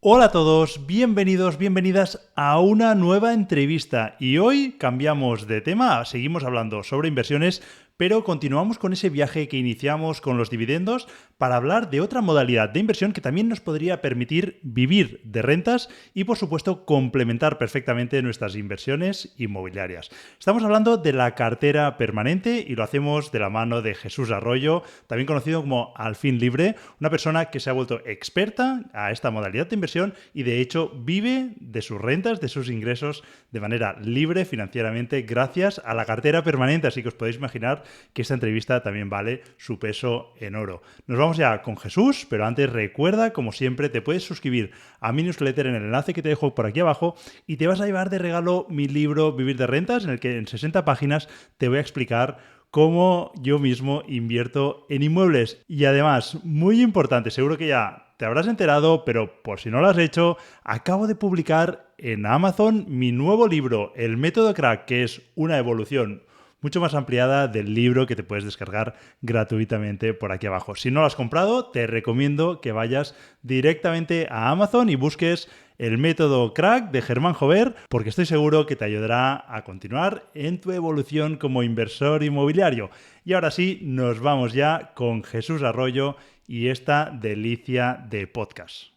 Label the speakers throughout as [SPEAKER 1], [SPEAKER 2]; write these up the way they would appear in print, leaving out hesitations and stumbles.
[SPEAKER 1] Hola a todos, bienvenidos, bienvenidas a una nueva entrevista y hoy cambiamos de tema, seguimos hablando sobre inversiones, pero continuamos con ese viaje que iniciamos con los dividendos para hablar de otra modalidad de inversión que también nos podría permitir vivir de rentas y por supuesto complementar perfectamente nuestras inversiones inmobiliarias. Estamos hablando de la cartera permanente y lo hacemos de la mano de Jesús Arroyo, también conocido como Alfin Libre, una persona que se ha vuelto experta a esta modalidad de inversión y de hecho vive de sus rentas, de sus ingresos de manera libre financieramente gracias a la cartera permanente, así que os podéis imaginar que esta entrevista también vale su peso en oro. Nos vamos ya con Jesús, pero antes recuerda, como siempre, te puedes suscribir a mi newsletter en el enlace que te dejo por aquí abajo y te vas a llevar de regalo mi libro Vivir de Rentas, en el que en 60 páginas te voy a explicar cómo yo mismo invierto en inmuebles. Y además, muy importante, seguro que ya te habrás enterado, pero por si no lo has hecho, acabo de publicar en Amazon mi nuevo libro, El Método Crack, que es una evolución mucho más ampliada del libro que te puedes descargar gratuitamente por aquí abajo. Si no lo has comprado, te recomiendo que vayas directamente a Amazon y busques El Método Crack de Germán Jover, porque estoy seguro que te ayudará a continuar en tu evolución como inversor inmobiliario. Y ahora sí, nos vamos ya con Jesús Arroyo y esta delicia de podcast.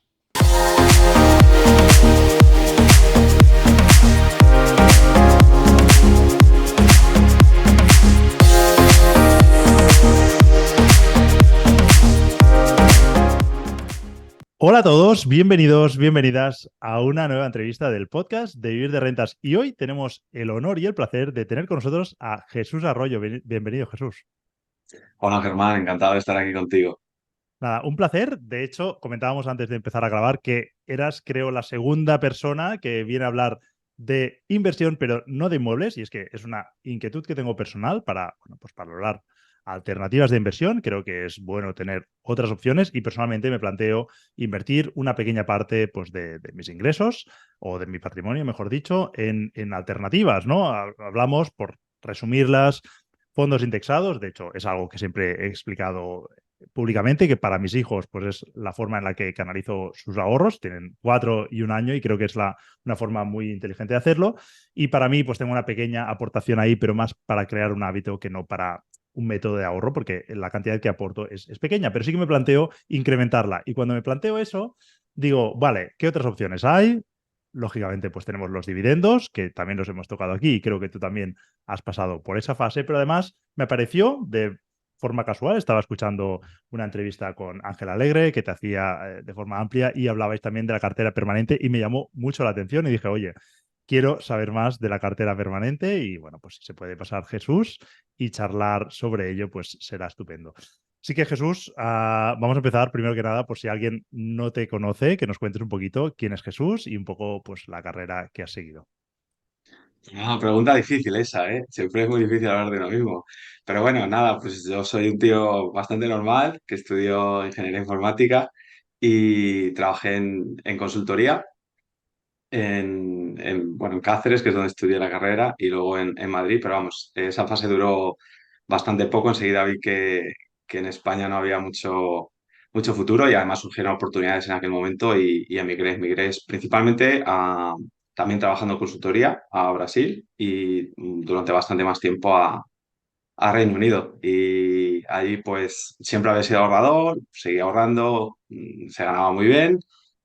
[SPEAKER 1] Hola a todos, bienvenidos, bienvenidas a una nueva entrevista del podcast de Vivir de Rentas. Y hoy tenemos el honor y el placer de tener con nosotros a Jesús Arroyo. Bienvenido, Jesús.
[SPEAKER 2] Hola Germán, encantado de estar aquí contigo.
[SPEAKER 1] Nada, un placer. De hecho, comentábamos antes de empezar a grabar que eras, creo, la segunda persona que viene a hablar de inversión, pero no de inmuebles. Y es que es una inquietud que tengo personal para, bueno, pues para hablar alternativas de inversión. Creo que es bueno tener otras opciones y personalmente me planteo invertir una pequeña parte pues, de mis ingresos o de mi patrimonio, mejor dicho, en alternativas, ¿no? Hablamos, por resumirlas, fondos indexados. De hecho, es algo que siempre he explicado públicamente, que para mis hijos pues es la forma en la que canalizo sus ahorros. Tienen 4 y 1 año y creo que es una forma muy inteligente de hacerlo. Y para mí pues tengo una pequeña aportación ahí, pero más para crear un hábito que no para un método de ahorro, porque la cantidad que aporto es pequeña, pero sí que me planteo incrementarla. Y cuando me planteo eso, digo, vale, ¿qué otras opciones hay? Lógicamente, pues tenemos los dividendos, que también los hemos tocado aquí y creo que tú también has pasado por esa fase, pero además me pareció de forma casual, estaba escuchando una entrevista con Ángel Alegre que te hacía de forma amplia y hablabais también de la cartera permanente y me llamó mucho la atención y dije, oye, quiero saber más de la cartera permanente y bueno, pues si se puede pasar Jesús y charlar sobre ello, pues será estupendo. Así que Jesús, vamos a empezar primero que nada, por si alguien no te conoce, que nos cuentes un poquito quién es Jesús y un poco pues la carrera que has seguido.
[SPEAKER 2] Pregunta difícil esa, ¿eh? Siempre es muy difícil hablar de lo mismo. Pero bueno, nada, pues yo soy un tío bastante normal que estudió ingeniería informática y trabajé en consultoría bueno, en Cáceres, que es donde estudié la carrera, y luego en Madrid, pero vamos, esa fase duró bastante poco. Enseguida vi que en España no había mucho futuro y además surgieron oportunidades en aquel momento y emigré principalmente también trabajando en consultoría a Brasil y durante bastante más tiempo a Reino Unido. Y allí pues siempre había sido ahorrador, seguía ahorrando, se ganaba muy bien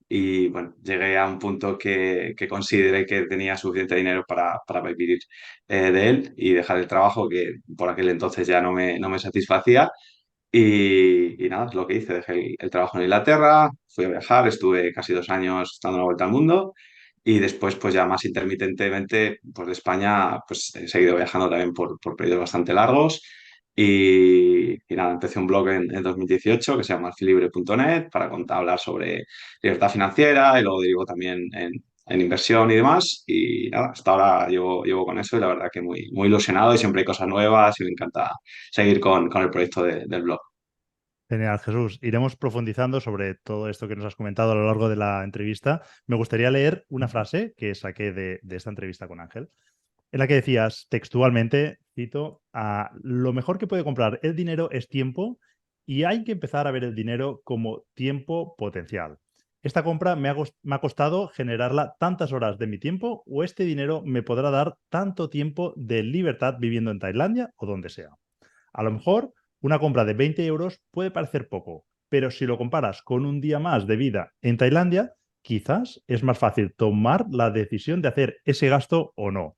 [SPEAKER 2] y bueno, llegué a un punto que consideré que tenía suficiente dinero para vivir de él y dejar el trabajo que por aquel entonces ya no me satisfacía. Y nada, es lo que hice. Dejé el trabajo en Inglaterra, fui a viajar, estuve casi 2 años dando una vuelta al mundo y después, pues ya más intermitentemente, pues de España, pues he seguido viajando también por periodos bastante largos. Y nada, empecé un blog en 2018 que se llama alfilibre.net para hablar sobre libertad financiera y luego derivo también en inversión y demás. Y nada, hasta ahora llevo con eso y la verdad que muy ilusionado y siempre hay cosas nuevas y me encanta seguir con el proyecto del blog.
[SPEAKER 1] Genial, Jesús. Iremos profundizando sobre todo esto que nos has comentado a lo largo de la entrevista. Me gustaría leer una frase que saqué de esta entrevista con Ángel, en la que decías textualmente, cito, lo mejor que puede comprar el dinero es tiempo y hay que empezar a ver el dinero como tiempo potencial. esta compra me ha costado generarla tantas horas de mi tiempo o este dinero me podrá dar tanto tiempo de libertad viviendo en Tailandia o donde sea. A lo mejor una compra de 20 euros puede parecer poco, pero si lo comparas con un día más de vida en Tailandia, quizás es más fácil tomar la decisión de hacer ese gasto o no.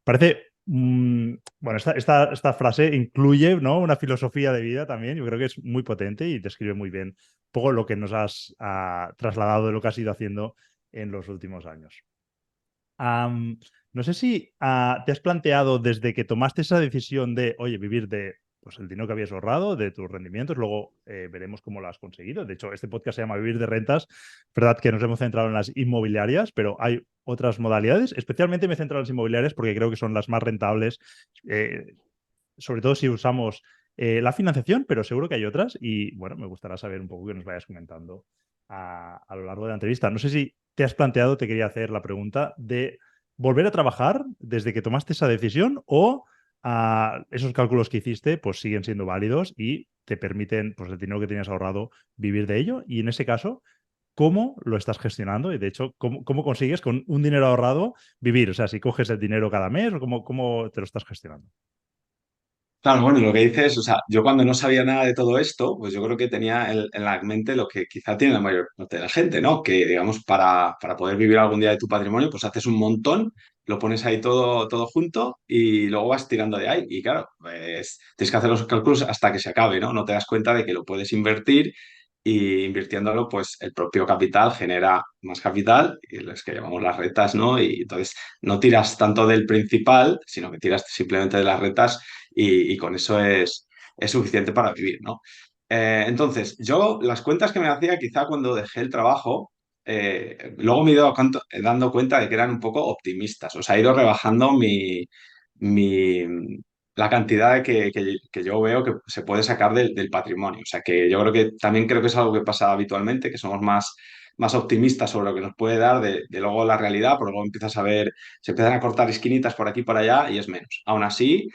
[SPEAKER 1] Parece, bueno, esta frase incluye, ¿no?, una filosofía de vida también. Yo creo que es muy potente y describe muy bien un poco lo que nos has trasladado de lo que has ido haciendo en los últimos años. No sé si te has planteado desde que tomaste esa decisión de, oye, vivir de pues, el dinero que habías ahorrado, de tus rendimientos, luego veremos cómo lo has conseguido. De hecho, este podcast se llama Vivir de Rentas. Verdad que nos hemos centrado en las inmobiliarias, pero hay otras modalidades. Especialmente me he centrado en las inmobiliarias porque creo que son las más rentables, eh, sobre todo si usamos la financiación, pero seguro que hay otras. Y bueno, me gustaría saber un poco que nos vayas comentando a lo largo de la entrevista. No sé si te has planteado, te quería hacer la pregunta de volver a trabajar desde que tomaste esa decisión o esos cálculos que hiciste pues siguen siendo válidos y te permiten, pues el dinero que tenías ahorrado, vivir de ello. Y en ese caso, ¿cómo lo estás gestionando? Y de hecho, ¿cómo consigues con un dinero ahorrado vivir? O sea, si coges el dinero cada mes o cómo te lo estás gestionando.
[SPEAKER 2] Claro, bueno, lo que dices, o sea, yo cuando no sabía nada de todo esto, pues yo creo que tenía en la mente lo que quizá tiene la mayor parte de la gente, ¿no? Que, digamos, para poder vivir algún día de tu patrimonio, pues haces un montón, lo pones ahí todo junto y luego vas tirando de ahí. Y claro, pues tienes que hacer los cálculos hasta que se acabe, ¿no? No te das cuenta de que lo puedes invertir y invirtiéndolo, pues el propio capital genera más capital, y los que llamamos las retas, ¿no? Y entonces no tiras tanto del principal, sino que tiras simplemente de las retas y con eso es suficiente para vivir, ¿no? Entonces, yo las cuentas que me hacía quizá cuando dejé el trabajo, luego me he ido dando cuenta de que eran un poco optimistas, o sea, he ido rebajando mi, la cantidad que yo veo que se puede sacar del patrimonio. O sea, que yo creo que es algo que pasa habitualmente, que somos más optimistas sobre lo que nos puede dar de luego la realidad, porque luego empiezas a ver, se empiezan a cortar esquinitas por aquí y por allá y es menos. Aún así,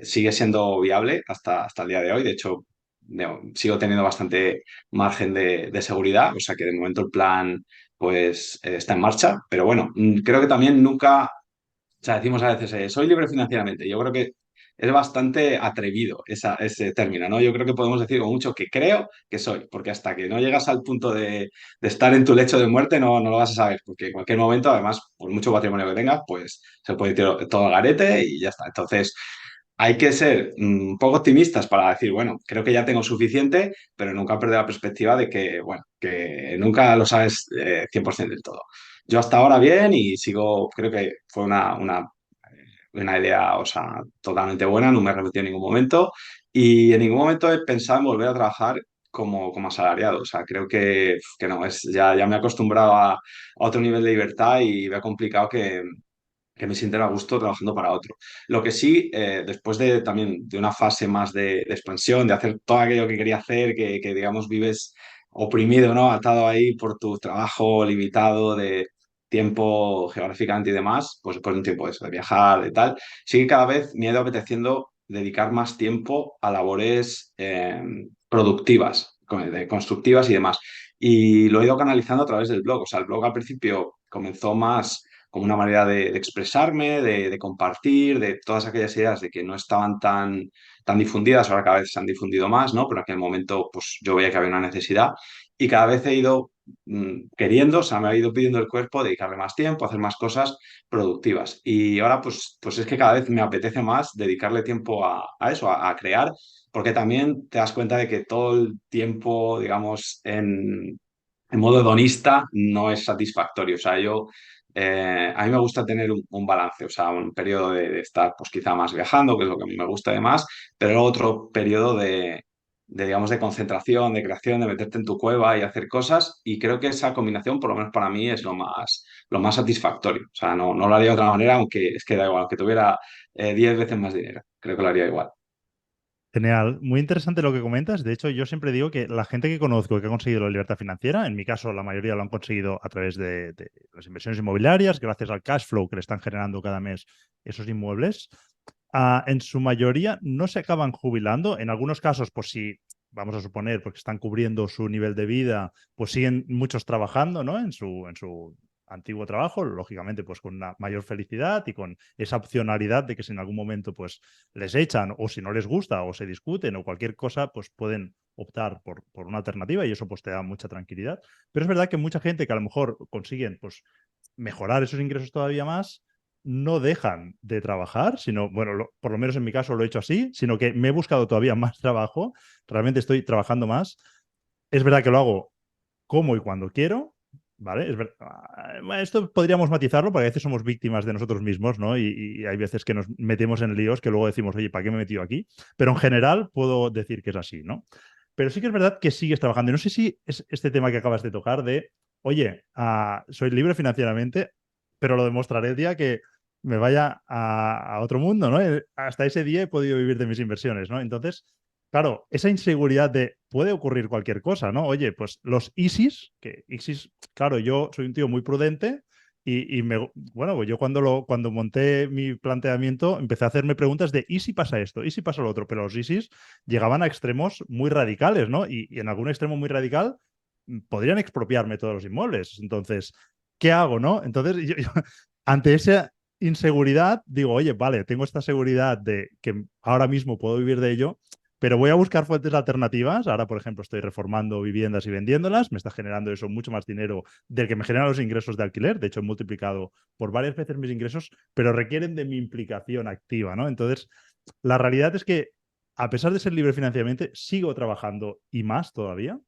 [SPEAKER 2] sigue siendo viable hasta el día de hoy. De hecho, sigo teniendo bastante margen de seguridad, o sea que de momento el plan pues está en marcha, pero bueno, creo que también nunca, o sea, decimos a veces, soy libre financieramente. Yo creo que es bastante atrevido ese término, ¿no? Yo creo que podemos decir con mucho que creo que soy, porque hasta que no llegas al punto de estar en tu lecho de muerte no lo vas a saber, porque en cualquier momento, además, por mucho patrimonio que tengas, pues se puede ir todo al garete y ya está. Entonces, hay que ser un poco optimistas para decir, bueno, creo que ya tengo suficiente, pero nunca perder la perspectiva de que, bueno, que nunca lo sabes 100% del todo. Yo hasta ahora bien y sigo, creo que fue una idea, o sea, totalmente buena, no me he repetido en ningún momento y en ningún momento he pensado en volver a trabajar como asalariado. O sea, creo que no, ya me he acostumbrado a otro nivel de libertad y veo complicado que me sienten a gusto trabajando para otro. Lo que sí, después también de una fase más de expansión, de hacer todo aquello que quería hacer, que digamos vives oprimido, ¿no? Atado ahí por tu trabajo limitado de tiempo geográficamente y demás, pues después de un tiempo de eso, de viajar, de tal, sí que cada vez me ha ido apeteciendo dedicar más tiempo a labores productivas, constructivas y demás. Y lo he ido canalizando a través del blog. O sea, el blog al principio comenzó más como una manera de expresarme, de compartir, de todas aquellas ideas de que no estaban tan difundidas, ahora cada vez se han difundido más, ¿no? Pero en aquel momento pues yo veía que había una necesidad y cada vez he ido queriendo, o sea, me ha ido pidiendo el cuerpo dedicarle más tiempo, hacer más cosas productivas. Y ahora pues es que cada vez me apetece más dedicarle tiempo a eso, a crear, porque también te das cuenta de que todo el tiempo, digamos, en modo hedonista no es satisfactorio. O sea, a mí me gusta tener un balance, o sea, un periodo de estar pues quizá más viajando, que es lo que a mí me gusta además, pero luego otro periodo digamos, de concentración, de creación, de meterte en tu cueva y hacer cosas. Y creo que esa combinación, por lo menos para mí, es lo más satisfactorio. O sea, no lo haría de otra manera, aunque es que da igual, aunque tuviera 10 veces más dinero. Creo que lo haría igual.
[SPEAKER 1] Genial, muy interesante lo que comentas. De hecho, yo siempre digo que la gente que conozco que ha conseguido la libertad financiera, en mi caso la mayoría lo han conseguido a través de las inversiones inmobiliarias, gracias al cash flow que le están generando cada mes esos inmuebles, en su mayoría no se acaban jubilando. En algunos casos, pues sí, vamos a suponer, porque están cubriendo su nivel de vida, pues siguen muchos trabajando, ¿no? En su antiguo trabajo, lógicamente, pues con una mayor felicidad y con esa opcionalidad de que si en algún momento, pues les echan o si no les gusta o se discuten o cualquier cosa, pues pueden optar por una alternativa y eso pues te da mucha tranquilidad. Pero es verdad que mucha gente que a lo mejor consiguen, pues, mejorar esos ingresos todavía más, no dejan de trabajar, sino, bueno, por lo menos en mi caso lo he hecho así, sino que me he buscado todavía más trabajo, realmente estoy trabajando más. Es verdad que lo hago como y cuando quiero, ¿vale? Esto podríamos matizarlo porque a veces somos víctimas de nosotros mismos, ¿no? Y hay veces que nos metemos en líos que luego decimos, oye, ¿para qué me he metido aquí? Pero en general puedo decir que es así, ¿no? Pero sí que es verdad que sigues trabajando. Y no sé si es este tema que acabas de tocar de, oye, soy libre financieramente, pero lo demostraré el día que me vaya a otro mundo, ¿no? Hasta ese día he podido vivir de mis inversiones, ¿no? Entonces, claro, esa inseguridad de puede ocurrir cualquier cosa, ¿no? Oye, pues los ISIS, que ISIS, claro, yo soy un tío muy prudente bueno, pues yo cuando monté mi planteamiento empecé a hacerme preguntas de ¿y si pasa esto? ¿Y si pasa lo otro? Pero los ISIS llegaban a extremos muy radicales, ¿no? Y en algún extremo muy radical podrían expropiarme todos los inmuebles. Entonces, ¿qué hago, no? Entonces, ante esa inseguridad, digo, oye, vale, tengo esta seguridad de que ahora mismo puedo vivir de ello, pero voy a buscar fuentes alternativas. Ahora, por ejemplo, estoy reformando viviendas y vendiéndolas. Me está generando eso mucho más dinero del que me generan los ingresos de alquiler. De hecho, he multiplicado por varias veces mis ingresos, pero requieren de mi implicación activa, ¿no? Entonces, la realidad es que, a pesar de ser libre financieramente, sigo trabajando y más todavía.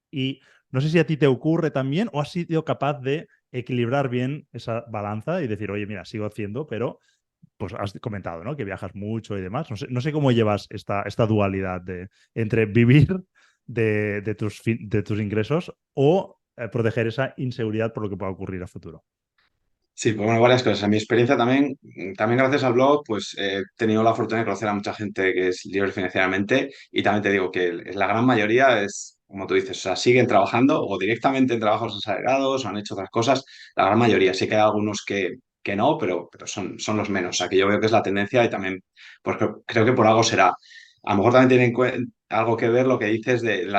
[SPEAKER 1] Y no sé si a ti te ocurre también o has sido capaz de equilibrar bien esa balanza y decir, oye, mira, sigo haciendo, pero pues has comentado, ¿no? Que viajas mucho y demás. No sé cómo llevas esta dualidad entre vivir de tus ingresos o proteger esa inseguridad por lo que pueda ocurrir a futuro.
[SPEAKER 2] Sí, pues bueno, varias cosas. En mi experiencia también, también gracias al blog, pues he tenido la fortuna de conocer a mucha gente que es libre financieramente y también te digo que la gran mayoría es, como tú dices, o sea, siguen trabajando o directamente en trabajos asalariados o han hecho otras cosas. La gran mayoría, sí que hay algunos que no, pero son los menos. O sea, que yo veo que es la tendencia y también, pues creo que por algo será. A lo mejor también tiene algo que ver lo que dices de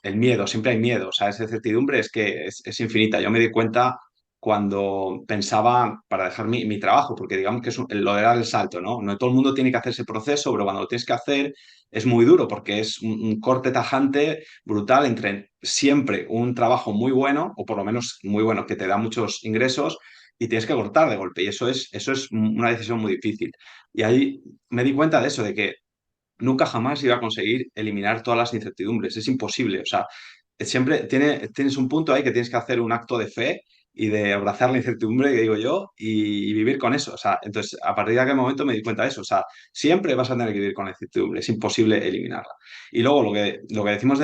[SPEAKER 2] el miedo, siempre hay miedo, o sea, esa incertidumbre es que es infinita. Yo me di cuenta cuando pensaba para dejar mi trabajo, porque digamos que es lo de dar el salto, ¿no? No todo el mundo tiene que hacer ese proceso, pero cuando lo tienes que hacer es muy duro porque es un corte tajante brutal entre siempre un trabajo muy bueno, o por lo menos muy bueno, que te da muchos ingresos, y tienes que cortar de golpe. Y eso es una decisión muy difícil. Y ahí me di cuenta de eso, de que nunca jamás iba a conseguir eliminar todas las incertidumbres. Es imposible. O sea, siempre tienes un punto ahí que tienes que hacer un acto de fe y de abrazar la incertidumbre, que digo yo, y vivir con eso. O sea, entonces, a partir de aquel momento me di cuenta de eso. O sea, siempre vas a tener que vivir con la incertidumbre. Es imposible eliminarla. Y luego lo que decimos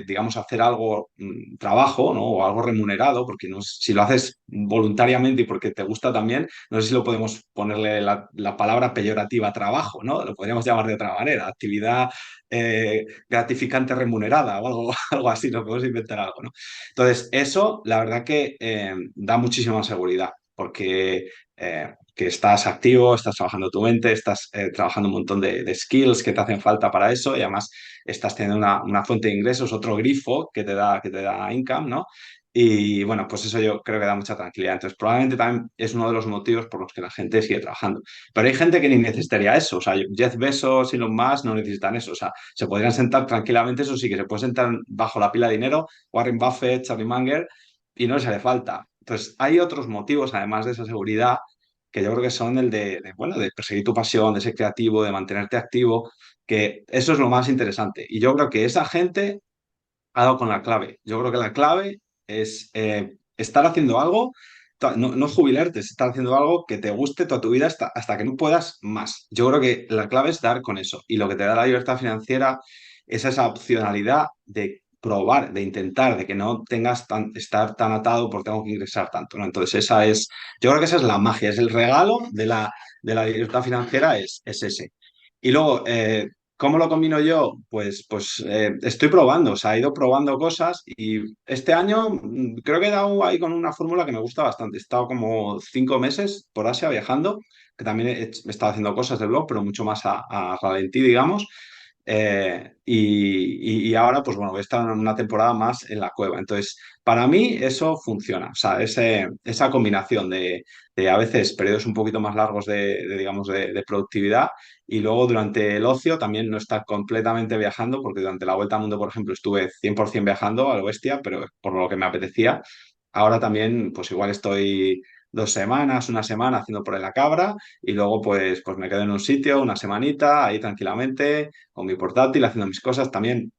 [SPEAKER 2] digamos, hacer algo, trabajo, ¿no? O algo remunerado, porque no, si lo haces voluntariamente y porque te gusta también, no sé si lo podemos ponerle la palabra peyorativa trabajo, ¿no? Lo podríamos llamar de otra manera, actividad gratificante remunerada o algo, algo así, no podemos inventar algo, ¿no? Entonces, eso, la verdad que da muchísima seguridad, porque que estás activo, estás trabajando tu mente, estás trabajando un montón de skills que te hacen falta para eso y además estás teniendo una fuente de ingresos, otro grifo que te da income, ¿no? Y bueno, pues eso yo creo que da mucha tranquilidad. Entonces, probablemente también es uno de los motivos por los que la gente sigue trabajando. Pero hay gente que ni necesitaría eso. O sea, Jeff Bezos y Elon Musk no necesitan eso. O sea, se podrían sentar tranquilamente, eso sí, que se puede sentar bajo la pila de dinero, Warren Buffett, Charlie Munger, y no les hace falta. Entonces, hay otros motivos, además de esa seguridad, que yo creo que son el bueno, de perseguir tu pasión, de ser creativo, de mantenerte activo, que eso es lo más interesante. Y yo creo que esa gente ha dado con la clave. Yo creo que la clave es estar haciendo algo, no jubilarte, es estar haciendo algo que te guste toda tu vida hasta que no puedas más. Yo creo que la clave es dar con eso. Y lo que te da la libertad financiera es esa opcionalidad de probar, de intentar, de que no tengas estar tan atado por tengo que ingresar tanto, ¿no? Entonces, yo creo que esa es la magia, es el regalo de la libertad financiera, es ese. Y luego, ¿cómo lo combino yo? Pues estoy probando, o sea, he ido probando cosas y este año creo que he dado ahí con una fórmula que me gusta bastante. He estado como 5 meses por Asia viajando, que también he estado haciendo cosas de blog, pero mucho más a ralentí, digamos. Y ahora, pues bueno, voy a estar una temporada más en la cueva. Entonces, para mí eso funciona. O sea, esa combinación de a veces periodos un poquito más largos digamos, de productividad y luego durante el ocio también no estar completamente viajando, porque durante la Vuelta al Mundo, por ejemplo, estuve 100% viajando a lo bestia, pero por lo que me apetecía. Ahora también, pues igual estoy 2 semanas, una semana haciendo por ahí la cabra y luego pues me quedo en un sitio una semanita ahí tranquilamente con mi portátil haciendo mis cosas. También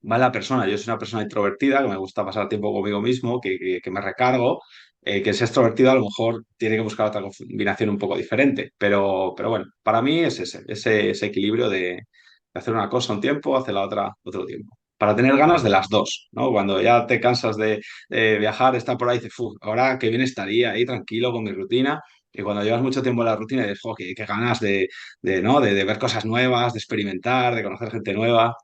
[SPEAKER 2] va la persona. Yo soy una persona introvertida, que me gusta pasar tiempo conmigo mismo, que me recargo. Que es extrovertido a lo mejor tiene que buscar otra combinación un poco diferente. Pero bueno, para mí es ese equilibrio de hacer una cosa un tiempo, hacer la otra otro tiempo. Para tener ganas de las dos, ¿no? Cuando ya te cansas de viajar, estar por ahí, dices, "Fu, ahora qué bien estaría ahí tranquilo con mi rutina." Y cuando llevas mucho tiempo en la rutina, dices, "Jo, qué ganas ¿no? de ver cosas nuevas, de experimentar, de conocer gente nueva."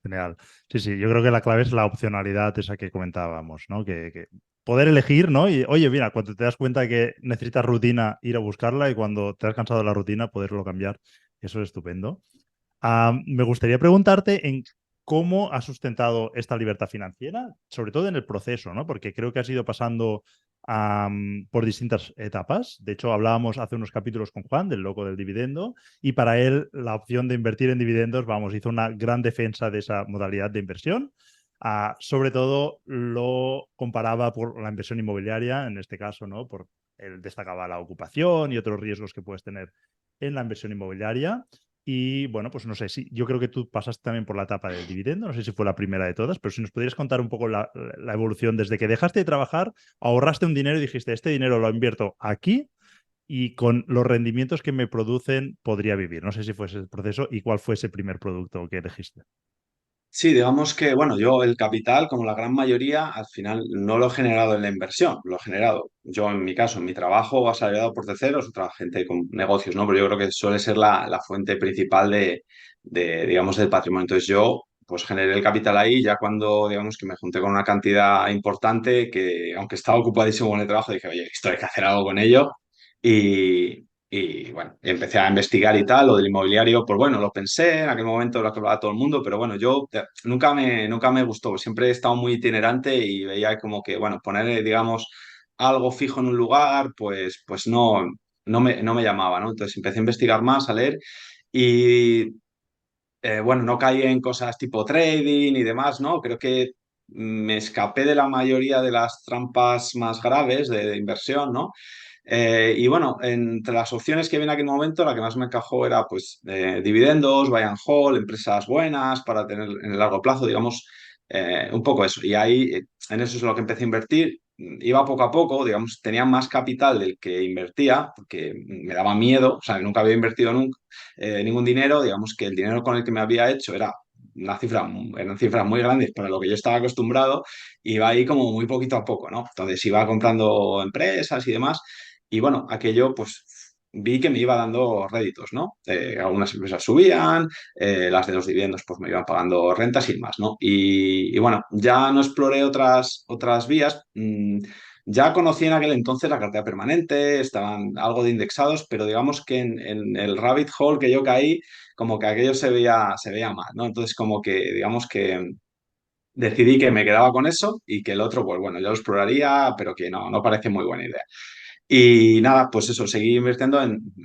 [SPEAKER 1] Genial. Sí, sí, yo creo que la clave es la opcionalidad esa que comentábamos, ¿no? Que poder elegir, ¿no? Y oye, mira, cuando te das cuenta que necesitas rutina, ir a buscarla y cuando te has cansado de la rutina, poderlo cambiar. Eso es estupendo. Me gustaría preguntarte en cómo has sustentado esta libertad financiera, sobre todo en el proceso, ¿no? Porque creo que has ido pasando por distintas etapas. De hecho, hablábamos hace unos capítulos con Juan del loco del dividendo y para él la opción de invertir en dividendos, vamos, hizo una gran defensa de esa modalidad de inversión. Sobre todo lo comparaba por la inversión inmobiliaria, en este caso, ¿no? Por él destacaba la ocupación y otros riesgos que puedes tener en la inversión inmobiliaria. Y bueno, pues no sé si yo creo que tú pasaste también por la etapa del dividendo, no sé si fue la primera de todas, pero si nos pudieras contar un poco la evolución desde que dejaste de trabajar, ahorraste un dinero y dijiste, este dinero lo invierto aquí y con los rendimientos que me producen podría vivir. No sé si fue ese el proceso y cuál fue ese primer producto que elegiste.
[SPEAKER 2] Sí, digamos que, bueno, yo el capital, como la gran mayoría, al final no lo he generado en la inversión, lo he generado yo en mi caso, en mi trabajo asalariado por terceros, otra gente con negocios, ¿no? Pero yo creo que suele ser la fuente principal digamos, del patrimonio. Entonces yo, pues generé el capital ahí, ya cuando, digamos, que me junté con una cantidad importante que, aunque estaba ocupadísimo con el trabajo, dije, oye, esto hay que hacer algo con ello. Y bueno, empecé a investigar y tal, lo del inmobiliario, pues bueno, lo pensé en aquel momento, lo que hablaba todo el mundo, pero bueno, yo nunca me gustó, siempre he estado muy itinerante y veía como que, bueno, poner, digamos, algo fijo en un lugar, pues no me llamaba, ¿no? Entonces empecé a investigar más, a leer y, bueno, no caí en cosas tipo trading y demás, ¿no? Creo que me escapé de la mayoría de las trampas más graves de inversión, ¿no? Y bueno, entre las opciones que vi en aquel momento, la que más me encajó era pues dividendos, buy and hold, empresas buenas para tener en el largo plazo, digamos, un poco eso. Y ahí, en eso es lo que empecé a invertir. Iba poco a poco, digamos, tenía más capital del que invertía, porque me daba miedo, o sea, nunca había invertido nunca, ningún dinero, digamos que el dinero con el que me había hecho era eran cifras muy grandes para lo que yo estaba acostumbrado, y iba ahí como muy poquito a poco, ¿no? Entonces iba comprando empresas y demás. Y bueno, aquello pues vi que me iba dando réditos, ¿no? Algunas empresas subían, las de los dividendos pues me iban pagando rentas y más, ¿no? Y bueno, ya no exploré otras vías. Ya conocí en aquel entonces la cartera permanente, estaban algo de indexados, pero digamos que en el rabbit hole que yo caí, como que aquello se veía mal, ¿no? Entonces como que digamos que decidí que me quedaba con eso y que el otro, pues bueno, yo lo exploraría, pero que no parece muy buena idea. Y nada, pues eso, seguí invirtiendo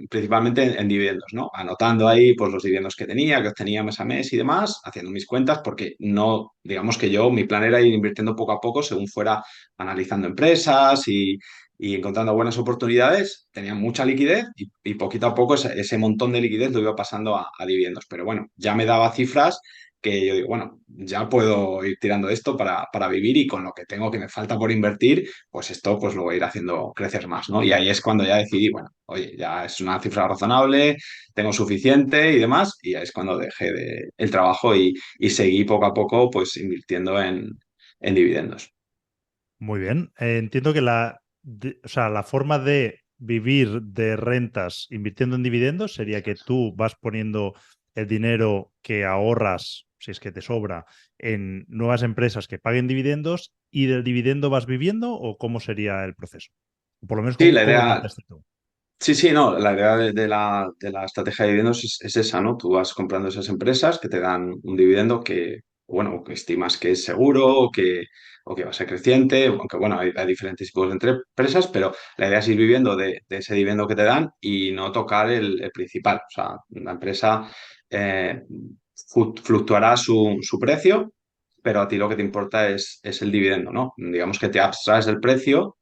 [SPEAKER 2] principalmente en dividendos, ¿no? Anotando ahí pues los dividendos que tenía, que obtenía mes a mes y demás, haciendo mis cuentas, porque no, digamos que mi plan era ir invirtiendo poco a poco según fuera analizando empresas y encontrando buenas oportunidades. Tenía mucha liquidez y poquito a poco ese montón de liquidez lo iba pasando a dividendos. Pero bueno, ya me daba cifras que yo digo, bueno, ya puedo ir tirando esto para vivir y con lo que tengo que me falta por invertir pues esto pues lo voy a ir haciendo crecer más, ¿no? Y ahí es cuando ya decidí, bueno, oye, ya es una cifra razonable, tengo suficiente y demás, y ahí es cuando dejé el trabajo y seguí poco a poco pues invirtiendo en dividendos.
[SPEAKER 1] Muy bien. Entiendo que o sea, la forma de vivir de rentas invirtiendo en dividendos sería que tú vas poniendo el dinero que ahorras, si es que te sobra, en nuevas empresas que paguen dividendos y del dividendo vas viviendo o cómo sería el proceso. Por lo menos,
[SPEAKER 2] Sí,
[SPEAKER 1] ¿cómo,
[SPEAKER 2] la
[SPEAKER 1] cómo lo
[SPEAKER 2] idea,
[SPEAKER 1] planteaste tú?
[SPEAKER 2] Sí, sí, no, la idea de la estrategia de dividendos es esa, ¿no? Tú vas comprando esas empresas que te dan un dividendo que, bueno, que estimas que es seguro o que va a ser creciente, aunque, bueno, hay diferentes tipos de empresas, pero la idea es ir viviendo de ese dividendo que te dan y no tocar el principal. O sea, la empresa eh, fluctuará su precio, pero a ti lo que te importa es el dividendo, ¿no? Digamos que te abstraes del precio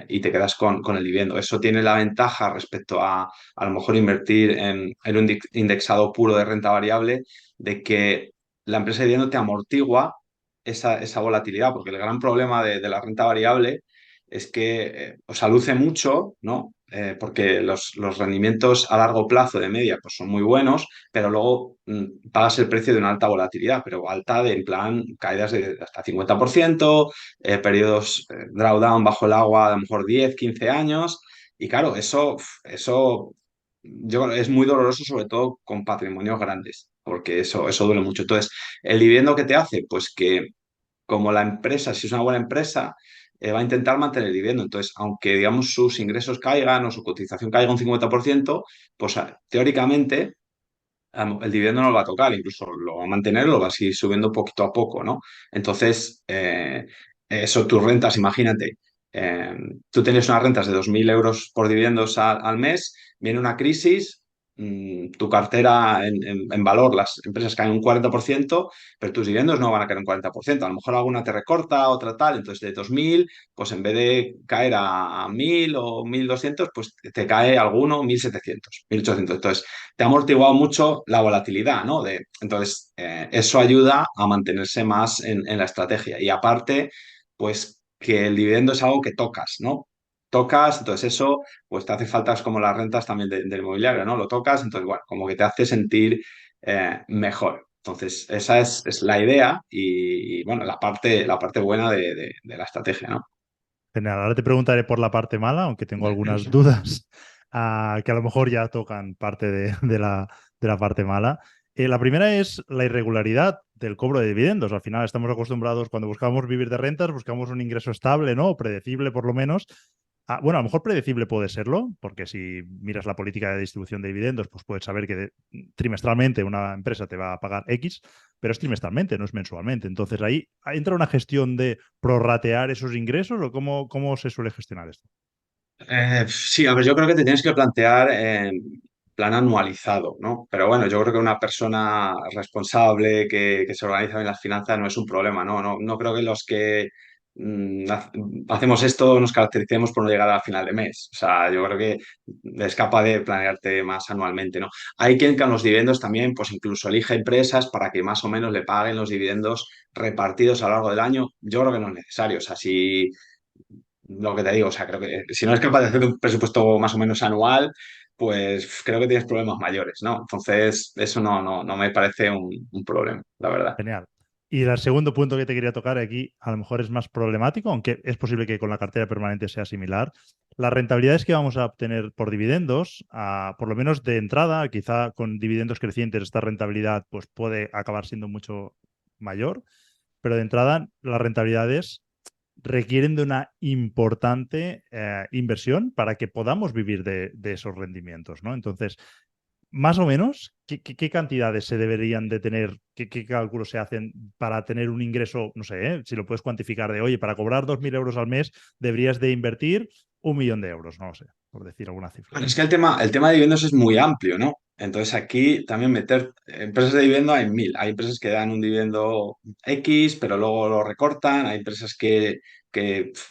[SPEAKER 2] y te quedas con el dividendo. Eso tiene la ventaja respecto a lo mejor invertir en un indexado puro de renta variable, de que la empresa de dividendo te amortigua esa volatilidad, porque el gran problema de la renta variable es que o sea, luce mucho, ¿no? Porque los rendimientos a largo plazo de media pues, son muy buenos, pero luego pagas el precio de una alta volatilidad, pero alta de en plan caídas de hasta 50%, periodos drawdown bajo el agua, a lo mejor 10 15 años. Y claro, eso es muy doloroso, sobre todo con patrimonios grandes, porque eso duele mucho. Entonces, el dividendo que te hace, pues que como la empresa, si es una buena empresa, va a intentar mantener el dividendo. Entonces, aunque digamos sus ingresos caigan o su cotización caiga un 50%, pues teóricamente el dividendo no lo va a tocar, incluso lo va a mantener, lo va a seguir subiendo poquito a poco, ¿no? Entonces, eso, tus rentas, imagínate, eh, tú tienes unas rentas de 2.000 euros por dividendos al mes, viene una crisis, tu cartera en valor, las empresas caen un 40%, pero tus dividendos no van a caer un 40%. A lo mejor alguna te recorta, otra tal, entonces de 2.000 pues en vez de caer a 1.000 o 1.200 pues te cae alguno 1.700 1.800. Entonces, te ha amortiguado mucho la volatilidad, ¿no? Entonces, eso ayuda a mantenerse más en la estrategia. Y aparte, pues que el dividendo es algo que tocas, ¿no? Tocas, entonces eso, pues te hace falta, es como las rentas también del inmobiliario, ¿no? Lo tocas, entonces, bueno, como que te hace sentir mejor. Entonces, esa es la idea y, bueno, la parte buena de la estrategia, ¿no?
[SPEAKER 1] Genial. Ahora te preguntaré por la parte mala, aunque tengo algunas dudas que a lo mejor ya tocan parte de la parte mala. La primera es la irregularidad del cobro de dividendos. Al final estamos acostumbrados, cuando buscamos vivir de rentas, buscamos un ingreso estable, ¿no? O predecible por lo menos. Bueno, a lo mejor predecible puede serlo, porque si miras la política de distribución de dividendos, pues puedes saber que trimestralmente una empresa te va a pagar X, pero es trimestralmente, no es mensualmente. Entonces ahí entra una gestión de prorratear esos ingresos o cómo se suele gestionar esto.
[SPEAKER 2] Sí, a ver, yo creo que te tienes que plantear en plan anualizado, ¿no? Pero bueno, yo creo que una persona responsable que se organiza bien las finanzas no es un problema, ¿no? No creo que los que hacemos esto nos caractericemos por no llegar al final de mes. O sea, yo creo que es capaz de planearte más anualmente, ¿no? Hay quien con los dividendos también, pues incluso elige empresas para que más o menos le paguen los dividendos repartidos a lo largo del año. Yo creo que no es necesario. O sea, si lo que te digo, o sea, creo que si no es capaz de hacer un presupuesto más o menos anual, pues creo que tienes problemas mayores, ¿no? Entonces, eso no me parece un problema, la verdad.
[SPEAKER 1] Genial. Y el segundo punto que te quería tocar aquí, a lo mejor es más problemático, aunque es posible que con la cartera permanente sea similar. Las rentabilidades que vamos a obtener por dividendos, por lo menos de entrada, quizá con dividendos crecientes esta rentabilidad pues, puede acabar siendo mucho mayor, pero de entrada las rentabilidades requieren de una importante inversión para que podamos vivir de esos rendimientos, ¿no? Entonces, más o menos, ¿qué cantidades se deberían de tener? ¿Qué cálculos se hacen para tener un ingreso? No sé, si lo puedes cuantificar de, oye, para cobrar 2.000 euros al mes deberías de invertir 1 millón de euros, no lo sé, por decir alguna cifra.
[SPEAKER 2] Bueno, es que el tema de dividendos es muy amplio, ¿no? Entonces aquí también meter empresas de dividendo hay mil. Hay empresas que dan un dividendo X, pero luego lo recortan. Hay empresas que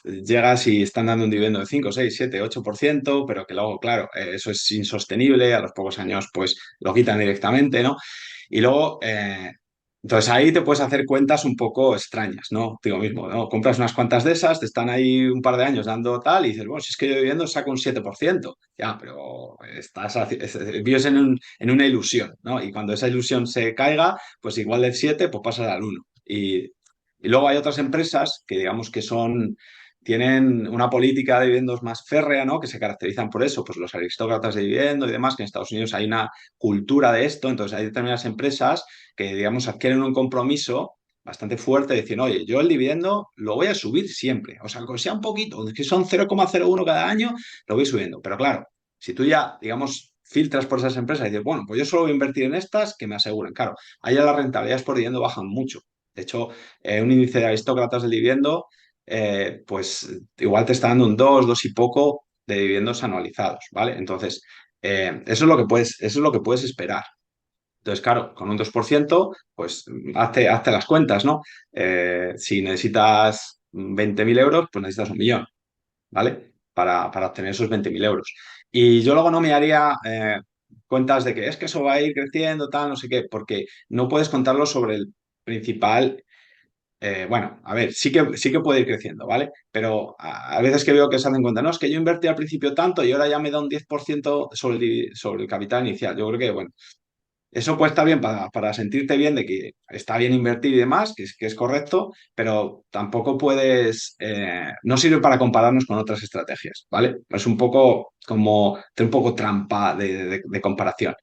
[SPEAKER 2] llegas y están dando un dividendo de 5, 6, 7, 8%, pero que luego, claro, eso es insostenible. A los pocos años, pues lo quitan directamente, ¿no? Y luego, entonces ahí te puedes hacer cuentas un poco extrañas, ¿no? Digo mismo, ¿no? Compras unas cuantas de esas, te están ahí un par de años dando tal y dices, bueno, si es que yo viviendo saco un 7%. Ya, pero vives en una ilusión, ¿no? Y cuando esa ilusión se caiga, pues igual del 7 pues pasas al uno. Y luego hay otras empresas que digamos que tienen una política de dividendos más férrea, ¿no? Que se caracterizan por eso, pues los aristócratas de dividendo y demás, que en Estados Unidos hay una cultura de esto, entonces hay determinadas empresas que, digamos, adquieren un compromiso bastante fuerte de decir, oye, yo el dividendo lo voy a subir siempre, o sea, aunque sea un poquito, que son 0,01 cada año, lo voy subiendo, pero claro. Si tú ya, digamos, filtras por esas empresas y dices, bueno, pues yo solo voy a invertir en estas que me aseguren. Claro, ahí ya las rentabilidades por dividendo bajan mucho. De hecho, un índice de aristócratas del dividendo, pues igual te está dando un 2 y poco de dividendos anualizados, ¿vale? Entonces, eso es lo que puedes esperar. Entonces, claro, con un 2%, pues hazte las cuentas, ¿no? Si necesitas 20.000 euros, pues necesitas 1 millón, ¿vale? Para obtener esos 20.000 euros. Y yo luego no me haría cuentas de que es que eso va a ir creciendo, tal, no sé qué, porque no puedes contarlo sobre el principal. Bueno, a ver, sí que puede ir creciendo, ¿vale? Pero a veces que veo que se hacen cuenta, no, es que yo invertí al principio tanto y ahora ya me da un 10% sobre el capital inicial. Yo creo que, bueno, eso puede estar bien para sentirte bien de que está bien invertir y demás, que es correcto, pero tampoco puedes, no sirve para compararnos con otras estrategias, ¿vale? Es un poco como, un poco trampa de comparación.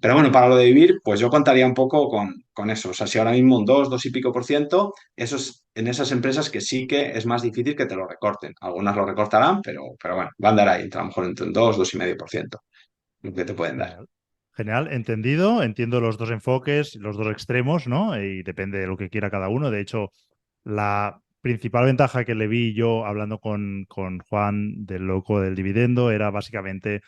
[SPEAKER 2] Pero bueno, para lo de vivir, pues yo contaría un poco con eso. O sea, si ahora mismo un 2 y pico por ciento, eso es en esas empresas que sí que es más difícil que te lo recorten. Algunas lo recortarán, pero bueno, va a andar ahí, a lo mejor entre un 2 y medio por ciento, lo que te pueden dar.
[SPEAKER 1] Genial. Genial, entendido. Entiendo los dos enfoques, los dos extremos, ¿no? Y depende de lo que quiera cada uno. De hecho, la principal ventaja que le vi yo hablando con Juan del loco del dividendo era básicamente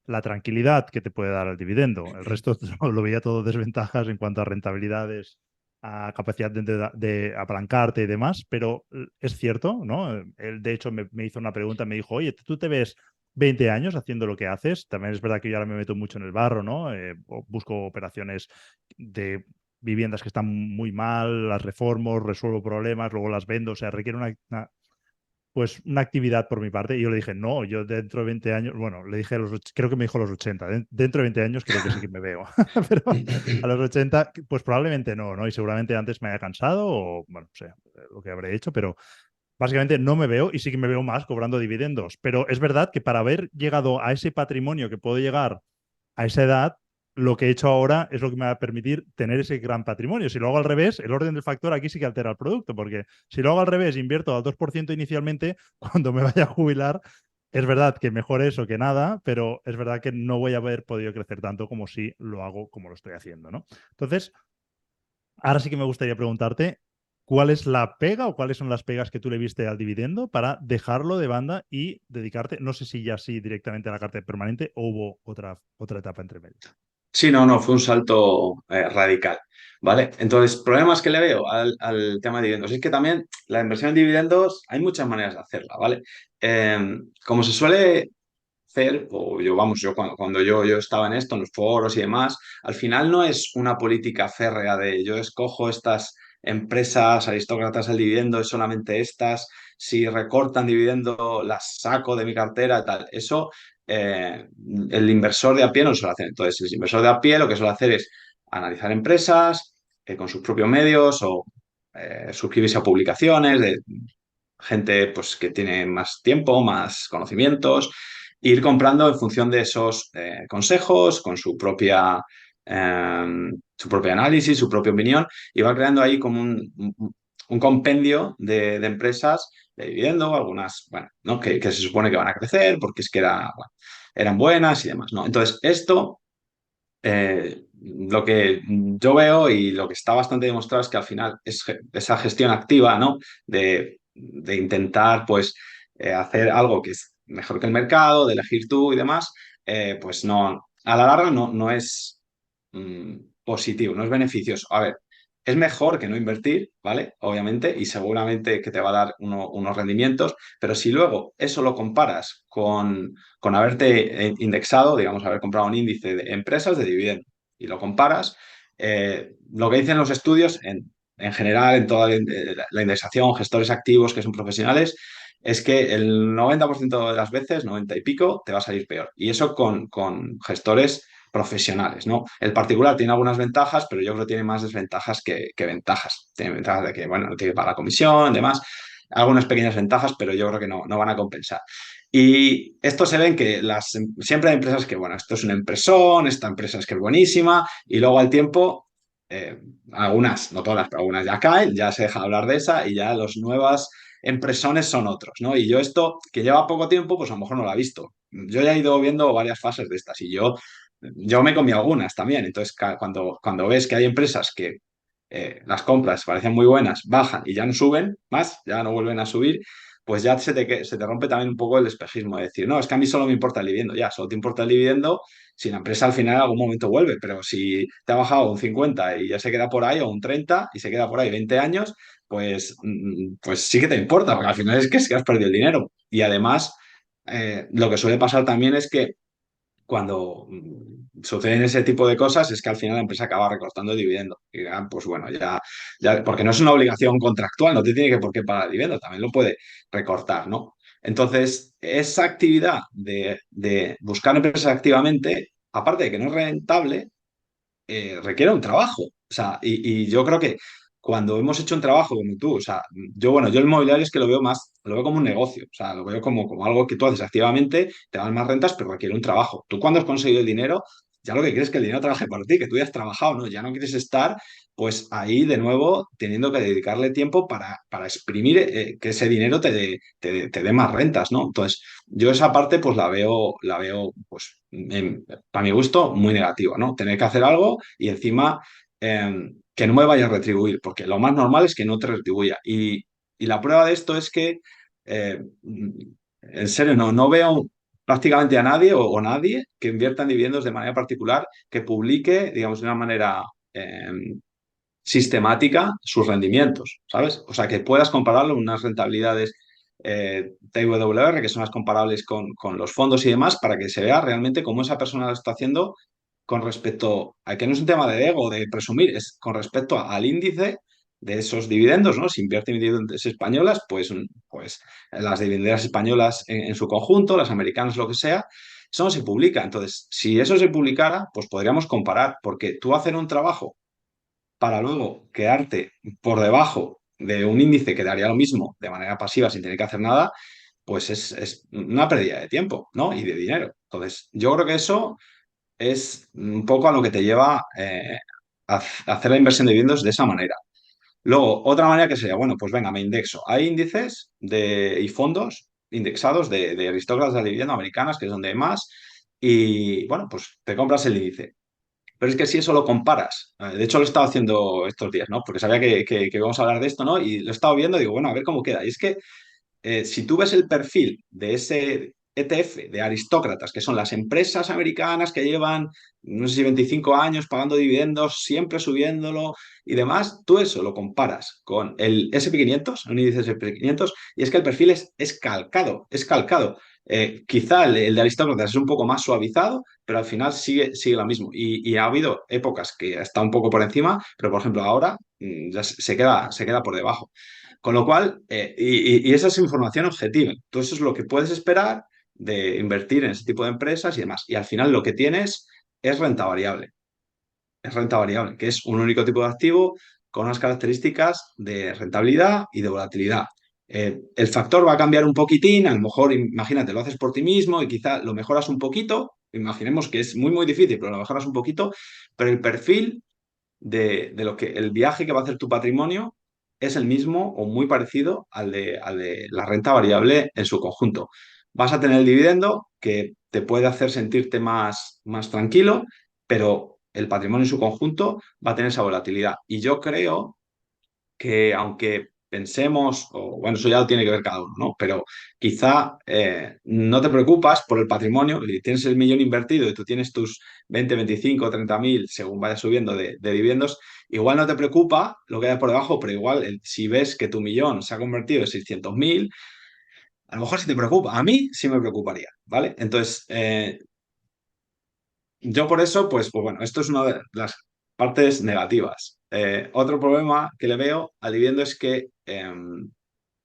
[SPEAKER 1] la tranquilidad que te puede dar el dividendo. El resto lo veía todo desventajas en cuanto a rentabilidades, a capacidad de apalancarte y demás, pero es cierto, ¿no? Él, de hecho, me hizo una pregunta, me dijo, oye, ¿tú te ves 20 años haciendo lo que haces? También es verdad que yo ahora me meto mucho en el barro, ¿no? Busco operaciones de viviendas que están muy mal, las reformo, resuelvo problemas, luego las vendo, o sea, requiere pues una actividad por mi parte. Y yo le dije, no, yo dentro de 20 años, bueno, le dije, creo que me dijo los 80, dentro de 20 años creo que sí que me veo, pero a los 80, pues probablemente no, ¿no? Y seguramente antes me haya cansado o, bueno, no sé, lo que habré hecho, pero básicamente no me veo y sí que me veo más cobrando dividendos. Pero es verdad que para haber llegado a ese patrimonio que puedo llegar a esa edad, lo que he hecho ahora es lo que me va a permitir tener ese gran patrimonio. Si lo hago al revés, el orden del factor aquí sí que altera el producto, porque si lo hago al revés, invierto al 2% inicialmente, cuando me vaya a jubilar, es verdad que mejor eso que nada, pero es verdad que no voy a haber podido crecer tanto como si lo hago como lo estoy haciendo, ¿no? Entonces, ahora sí que me gustaría preguntarte, ¿cuál es la pega o cuáles son las pegas que tú le viste al dividendo para dejarlo de banda y dedicarte, no sé si ya sí directamente a la cartera permanente o hubo otra etapa entre medio?
[SPEAKER 2] Sí, no, no, fue un salto radical, ¿vale? Entonces, problemas que le veo al tema de dividendos es que también la inversión en dividendos hay muchas maneras de hacerla, ¿vale? Como se suele hacer, o yo, vamos, yo cuando yo estaba en esto, en los foros y demás, al final no es una política férrea de yo escojo estas empresas aristócratas del dividendo, es solamente estas, si recortan dividendo las saco de mi cartera y tal. Eso el inversor de a pie no lo suele hacer. Entonces, el inversor de a pie lo que suele hacer es analizar empresas con sus propios medios o suscribirse a publicaciones de gente pues, que tiene más tiempo, más conocimientos, e ir comprando en función de esos consejos, con su propio análisis, su propia opinión, y va creando ahí como un compendio de empresas de dividendo, algunas, bueno, ¿no? que se supone que van a crecer porque es que bueno, eran buenas y demás, ¿no? Entonces, esto lo que yo veo y lo que está bastante demostrado es que al final es esa gestión activa, ¿no? De intentar, pues, hacer algo que es mejor que el mercado, de elegir tú y demás, pues no, a la larga no es positivo, no es beneficioso. A ver, es mejor que no invertir, ¿vale? Obviamente, y seguramente que te va a dar unos rendimientos, pero si luego eso lo comparas con haberte indexado, digamos, haber comprado un índice de empresas de dividendo y lo comparas, lo que dicen los estudios en general, en toda la indexación, gestores activos que son profesionales, es que el 90% de las veces, 90 y pico, te va a salir peor. Y eso con gestores profesionales, ¿no? El particular tiene algunas ventajas, pero yo creo que tiene más desventajas que ventajas. Tiene ventajas de que, bueno, no tiene para la comisión, demás, algunas pequeñas ventajas, pero yo creo que no van a compensar. Y esto se ve en que siempre hay empresas que, bueno, esto es una empresón, esta empresa es que es buenísima, y luego al tiempo, algunas, no todas, pero algunas ya caen, ya se deja de hablar de esa, y ya las nuevas empresones son otros, ¿no? Y yo esto, que lleva poco tiempo, pues a lo mejor no lo ha visto. Yo ya he ido viendo varias fases de estas y yo me comí algunas también. Entonces, cuando ves que hay empresas que las compras parecen muy buenas, bajan y ya no suben más, ya no vuelven a subir, pues ya se te rompe también un poco el espejismo de decir, no, es que a mí solo me importa el dividendo, ya, solo te importa el dividendo si la empresa al final en algún momento vuelve, pero si te ha bajado un 50 y ya se queda por ahí, o un 30 y se queda por ahí 20 años, pues sí que te importa, porque al final es que has perdido el dinero. Y además, lo que suele pasar también es que cuando suceden ese tipo de cosas es que al final la empresa acaba recortando el dividendo. Y pues bueno, ya, porque no es una obligación contractual, no te tiene que por qué pagar el dividendo, también lo puede recortar, ¿no? Entonces, esa actividad de buscar empresas activamente, aparte de que no es rentable, requiere un trabajo. O sea, y yo creo que cuando hemos hecho un trabajo como tú, o sea, yo el inmobiliario es que lo veo más, lo veo como un negocio, o sea, lo veo como algo que tú haces activamente, te dan más rentas, pero requiere un trabajo. Tú cuando has conseguido el dinero, ya lo que quieres es que el dinero trabaje por ti, que tú ya has trabajado, ¿no? Ya no quieres estar, pues ahí de nuevo teniendo que dedicarle tiempo para exprimir que ese dinero te dé más rentas, ¿no? Entonces, yo esa parte pues la veo pues para mi gusto muy negativa, ¿no? Tener que hacer algo y encima que no me vaya a retribuir, porque lo más normal es que no te retribuya. Y la prueba de esto es que, eh, en serio, no veo prácticamente a nadie o nadie que invierta en dividendos de manera particular, que publique, digamos, de una manera sistemática sus rendimientos, ¿sabes? O sea, que puedas compararlo con unas rentabilidades TWR, que son las comparables con los fondos y demás, para que se vea realmente cómo esa persona lo está haciendo con respecto a que no es un tema de ego, de presumir, es con respecto al índice de esos dividendos, ¿no? Si invierte en dividendos españolas, pues las dividenderas españolas en su conjunto, las americanas, lo que sea, eso no se publica. Entonces, si eso se publicara, pues podríamos comparar, porque tú hacer un trabajo para luego quedarte por debajo de un índice que daría lo mismo de manera pasiva sin tener que hacer nada, pues es una pérdida de tiempo, ¿no? Y de dinero. Entonces, yo creo que eso es un poco a lo que te lleva a hacer la inversión de dividendos de esa manera. Luego, otra manera que sería, bueno, pues venga, me indexo. Hay índices y fondos indexados de aristócratas de la dividendo americanas, que es donde hay más, y bueno, pues te compras el índice. Pero es que si eso lo comparas, de hecho lo he estado haciendo estos días, ¿no? Porque sabía que íbamos a hablar de esto, ¿no? Y lo he estado viendo y digo, bueno, a ver cómo queda. Y es que si tú ves el perfil de ese ETF de aristócratas, que son las empresas americanas que llevan, no sé si 25 años pagando dividendos, siempre subiéndolo y demás, tú eso lo comparas con el SP 500, un índice SP 500, y es que el perfil es calcado, es calcado. Quizá el de aristócratas es un poco más suavizado, pero al final sigue lo mismo. Y ha habido épocas que está un poco por encima, pero por ejemplo ahora ya se queda por debajo. Con lo cual, y esa es información objetiva. Entonces, eso es lo que puedes esperar de invertir en ese tipo de empresas y demás. Y al final lo que tienes es renta variable. Es renta variable, que es un único tipo de activo con unas características de rentabilidad y de volatilidad. El factor va a cambiar un poquitín, a lo mejor, imagínate, lo haces por ti mismo y quizá lo mejoras un poquito. Imaginemos que es muy, muy difícil, pero lo mejoras un poquito. Pero el perfil de lo que el viaje que va a hacer tu patrimonio es el mismo o muy parecido al de la renta variable en su conjunto. Vas a tener el dividendo que te puede hacer sentirte más tranquilo, pero el patrimonio en su conjunto va a tener esa volatilidad. Y yo creo que aunque pensemos, o bueno, eso ya lo tiene que ver cada uno, ¿no? Pero quizá no te preocupas por el patrimonio, y tienes el millón invertido y tú tienes tus 20, 25, 30 mil, según vaya subiendo de dividendos, igual no te preocupa lo que hay por debajo, pero igual si ves que tu millón se ha convertido en 600.000, a lo mejor sí te preocupa. A mí sí me preocuparía, ¿vale? Entonces, yo por eso, pues bueno, esto es una de las partes negativas. Otro problema que le veo al dividendo es que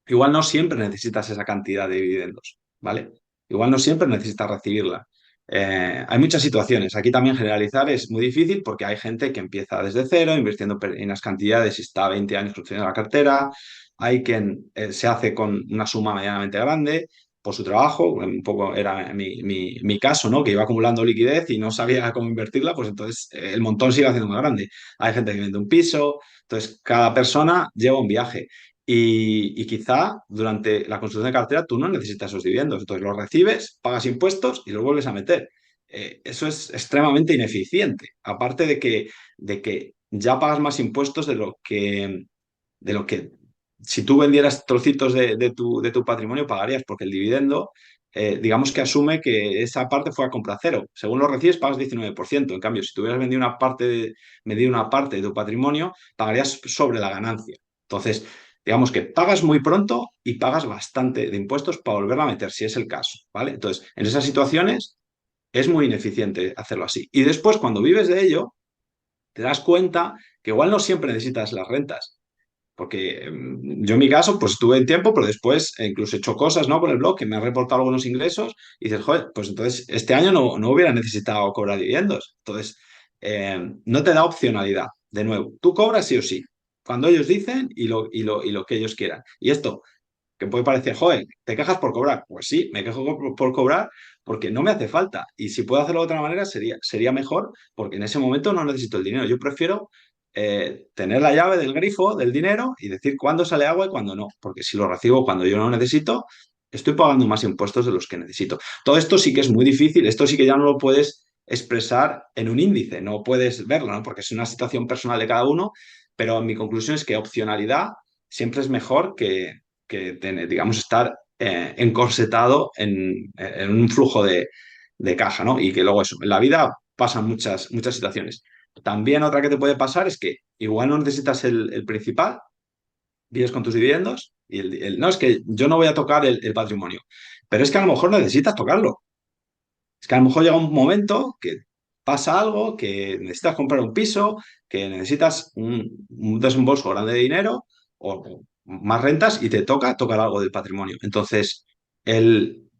[SPEAKER 2] igual no siempre necesitas esa cantidad de dividendos, ¿vale? Igual no siempre necesitas recibirla. Hay muchas situaciones. Aquí también generalizar es muy difícil porque hay gente que empieza desde cero, invirtiendo pequeñas cantidades y está 20 años construyendo la cartera. Hay quien se hace con una suma medianamente grande por su trabajo, un poco era mi caso, ¿no? Que iba acumulando liquidez y no sabía cómo invertirla, pues entonces el montón se iba haciendo más grande. Hay gente que vende un piso, entonces cada persona lleva un viaje. y quizá durante la construcción de cartera tú no necesitas esos dividendos. Entonces los recibes, pagas impuestos y los vuelves a meter. Eso es extremadamente ineficiente. Aparte de que ya pagas más impuestos de lo que si tú vendieras trocitos de tu patrimonio pagarías, porque el dividendo, digamos que asume que esa parte fue a compra cero. Según lo recibes, pagas 19%. En cambio, si tú hubieras vendido una parte de tu patrimonio, pagarías sobre la ganancia. Entonces, digamos que pagas muy pronto y pagas bastante de impuestos para volverla a meter, si es el caso, ¿vale? Entonces, en esas situaciones es muy ineficiente hacerlo así. Y después, cuando vives de ello, te das cuenta que igual no siempre necesitas las rentas. Porque yo en mi caso, pues tuve el tiempo, pero después incluso he hecho cosas, ¿no? Con el blog que me han reportado algunos ingresos y dices, joder, pues entonces este año no hubiera necesitado cobrar dividendos. Entonces, no te da opcionalidad. De nuevo, tú cobras sí o sí, cuando ellos dicen y lo que ellos quieran. Y esto, que puede parecer, joder, ¿te quejas por cobrar? Pues sí, me quejo por cobrar porque no me hace falta. Y si puedo hacerlo de otra manera, sería mejor porque en ese momento no necesito el dinero. Yo prefiero tener la llave del grifo del dinero y decir cuándo sale agua y cuándo no. Porque si lo recibo cuando yo no necesito, estoy pagando más impuestos de los que necesito. Todo esto sí que es muy difícil. Esto sí que ya no lo puedes expresar en un índice. No puedes verlo, ¿no? Porque es una situación personal de cada uno. Pero mi conclusión es que opcionalidad siempre es mejor que tener, digamos, estar encorsetado en un flujo de caja, ¿no? Y que luego eso, en la vida pasan muchas situaciones. También otra que te puede pasar es que igual no necesitas el principal, vives con tus dividendos y no, es que yo no voy a tocar el patrimonio, pero es que a lo mejor necesitas tocarlo. Es que a lo mejor llega un momento que pasa algo, que necesitas comprar un piso, que necesitas un desembolso grande de dinero o más rentas y te toca tocar algo del patrimonio. Entonces,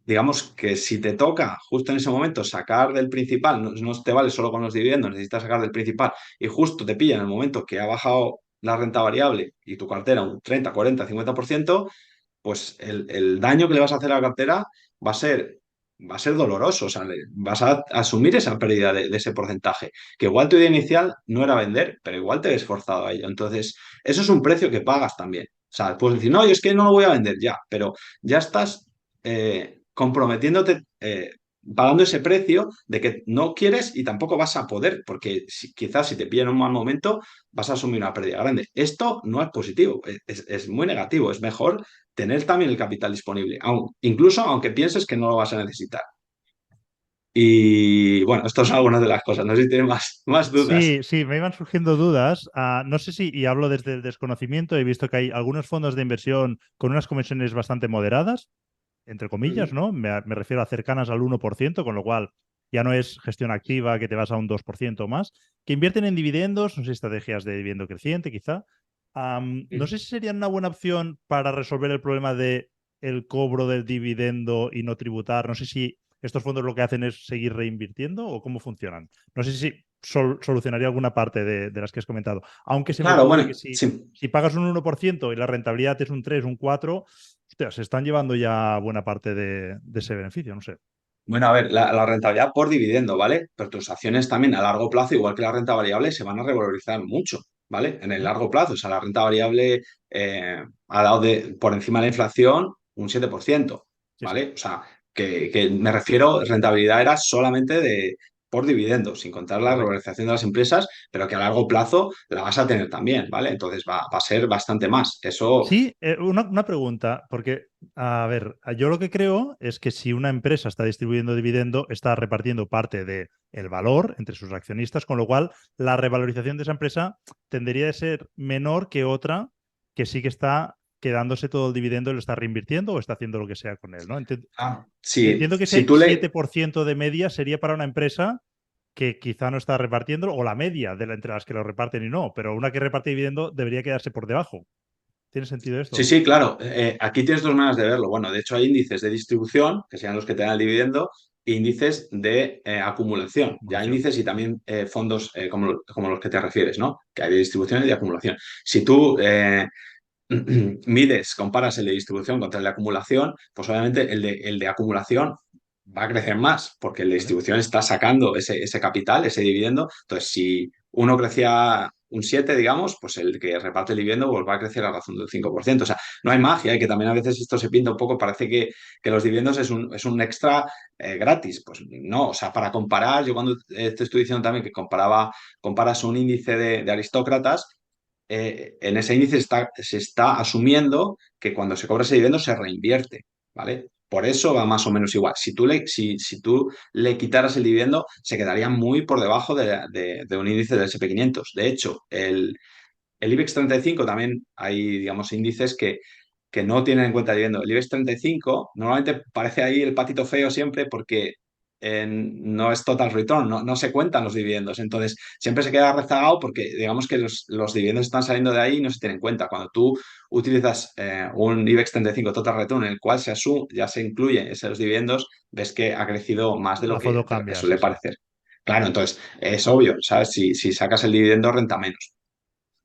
[SPEAKER 2] digamos que si te toca justo en ese momento sacar del principal, no te vale solo con los dividendos, necesitas sacar del principal y justo te pilla en el momento que ha bajado la renta variable y tu cartera un 30, 40, 50%, pues el daño que le vas a hacer a la cartera va a ser, va a ser doloroso. O sea, vas a asumir esa pérdida de ese porcentaje, que igual tu idea inicial no era vender, pero igual te ves forzado a ello. Entonces, eso es un precio que pagas también. O sea, puedes decir, no, yo es que no lo voy a vender ya, pero ya estás comprometiéndote, pagando ese precio de que no quieres y tampoco vas a poder, porque quizás si te pillan en un mal momento vas a asumir una pérdida grande. Esto no es positivo, es muy negativo. Es mejor tener también el capital disponible, incluso aunque pienses que no lo vas a necesitar. Y bueno, estas son algunas de las cosas. No sé si tienes más dudas.
[SPEAKER 1] Sí, sí, me iban surgiendo dudas. No sé si, y hablo desde el desconocimiento, he visto que hay algunos fondos de inversión con unas comisiones bastante moderadas, entre comillas,
[SPEAKER 2] Mm.
[SPEAKER 1] ¿no? Me refiero a cercanas al 1%, con lo cual ya no es gestión activa que te vas a un 2% más, que invierten en dividendos, no sé, estrategias de dividendo creciente quizá. No sé si serían una buena opción para resolver el problema de el cobro del dividendo y no tributar. No sé si estos fondos lo que hacen es seguir reinvirtiendo o cómo funcionan. No sé si solucionaría alguna parte de las que has comentado. Aunque se me
[SPEAKER 2] Claro,
[SPEAKER 1] ocurre que
[SPEAKER 2] bueno,
[SPEAKER 1] si,
[SPEAKER 2] sí.
[SPEAKER 1] si pagas un 1% y la rentabilidad es un 3, un 4, hostia, se están llevando ya buena parte de ese beneficio, no sé.
[SPEAKER 2] Bueno, a ver, la rentabilidad por dividendo, ¿vale? Pero tus acciones también a largo plazo, igual que la renta variable, se van a revalorizar mucho, ¿vale? En el
[SPEAKER 1] Ujú.
[SPEAKER 2] largo plazo, o sea, la renta variable ha dado por encima de la inflación un 7%,
[SPEAKER 1] Sí, sí.
[SPEAKER 2] ¿vale? O sea, que me refiero, rentabilidad era solamente por dividendo, sin contar la
[SPEAKER 1] Correcto.
[SPEAKER 2] revalorización de las empresas, pero que a largo plazo la vas a tener también, ¿vale? Entonces va a ser bastante más. Eso.
[SPEAKER 1] Sí, una pregunta, porque, a ver, yo lo que creo es que si una empresa está distribuyendo dividendo, está repartiendo parte del valor entre sus accionistas, con lo cual la revalorización de esa empresa tendería a ser menor que otra que sí que está quedándose todo el dividendo y lo está reinvirtiendo o está haciendo lo que sea con él, ¿no?
[SPEAKER 2] Si,
[SPEAKER 1] Entiendo que
[SPEAKER 2] si
[SPEAKER 1] ese
[SPEAKER 2] tú le,
[SPEAKER 1] 7% de media sería para una empresa que quizá no está repartiendo, o la media entre las que lo reparten y no, pero una que reparte dividendo debería quedarse por debajo. ¿Tiene sentido
[SPEAKER 2] Sí,
[SPEAKER 1] esto?
[SPEAKER 2] sí, claro. Aquí tienes dos maneras de verlo. Bueno, de hecho hay índices de distribución, que sean los que te dan el dividendo, e índices de acumulación. Ya
[SPEAKER 1] Acumulación.
[SPEAKER 2] índices y también fondos como los que te refieres, ¿no? Que hay de distribución y de acumulación. Si tú mides, comparas el de distribución contra el de acumulación, pues obviamente el de acumulación va a crecer más, porque el de
[SPEAKER 1] ¿Vale?
[SPEAKER 2] distribución está sacando ese capital, ese dividendo. Entonces, si uno crecía un 7, digamos, pues el que reparte el dividendo pues va a crecer a razón del 5%. O sea, no hay magia, que también a veces esto se pinta un poco, parece que los dividendos es un extra gratis. Pues no, o sea, para comparar, yo cuando te estoy diciendo también que comparas un índice de aristócratas, en ese índice se está asumiendo que cuando se cobra ese dividendo se reinvierte, ¿vale? Por eso va más o menos igual. Si tú le quitaras el dividendo, se quedaría muy por debajo de un índice del SP 500. De hecho, el IBEX 35 también hay, digamos, índices que no tienen en cuenta el dividendo. El IBEX 35 normalmente parece ahí el patito feo siempre porque no es total return, no se cuentan los dividendos. Entonces, siempre se queda rezagado porque digamos que los dividendos están saliendo de ahí y no se tienen en cuenta. Cuando tú utilizas un IBEX 35 total return en el cual ya se incluyen esos dividendos, ves que ha crecido más de lo
[SPEAKER 1] La
[SPEAKER 2] que,
[SPEAKER 1] foto
[SPEAKER 2] de lo que
[SPEAKER 1] cambia, sí,
[SPEAKER 2] suele
[SPEAKER 1] sí.
[SPEAKER 2] parecer. Claro, entonces es obvio, ¿sabes? Si sacas el dividendo, renta menos.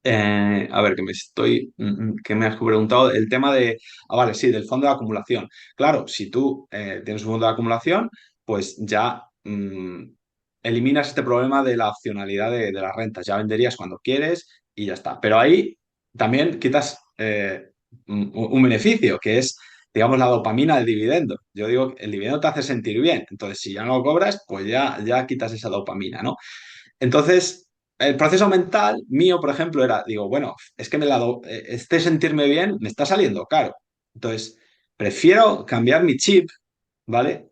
[SPEAKER 2] A ver, que me has preguntado el tema vale, sí, del fondo de acumulación. Claro, si tú tienes un fondo de acumulación, pues ya eliminas este problema de la opcionalidad de las rentas. Ya venderías cuando quieres y ya está. Pero ahí también quitas un beneficio, que es, digamos, la dopamina del dividendo. Yo digo, el dividendo te hace sentir bien. Entonces, si ya no lo cobras, pues ya quitas esa dopamina, ¿no? Entonces, el proceso mental mío, por ejemplo, era, digo, bueno, es que este sentirme bien me está saliendo caro. Entonces, prefiero cambiar mi chip, ¿vale?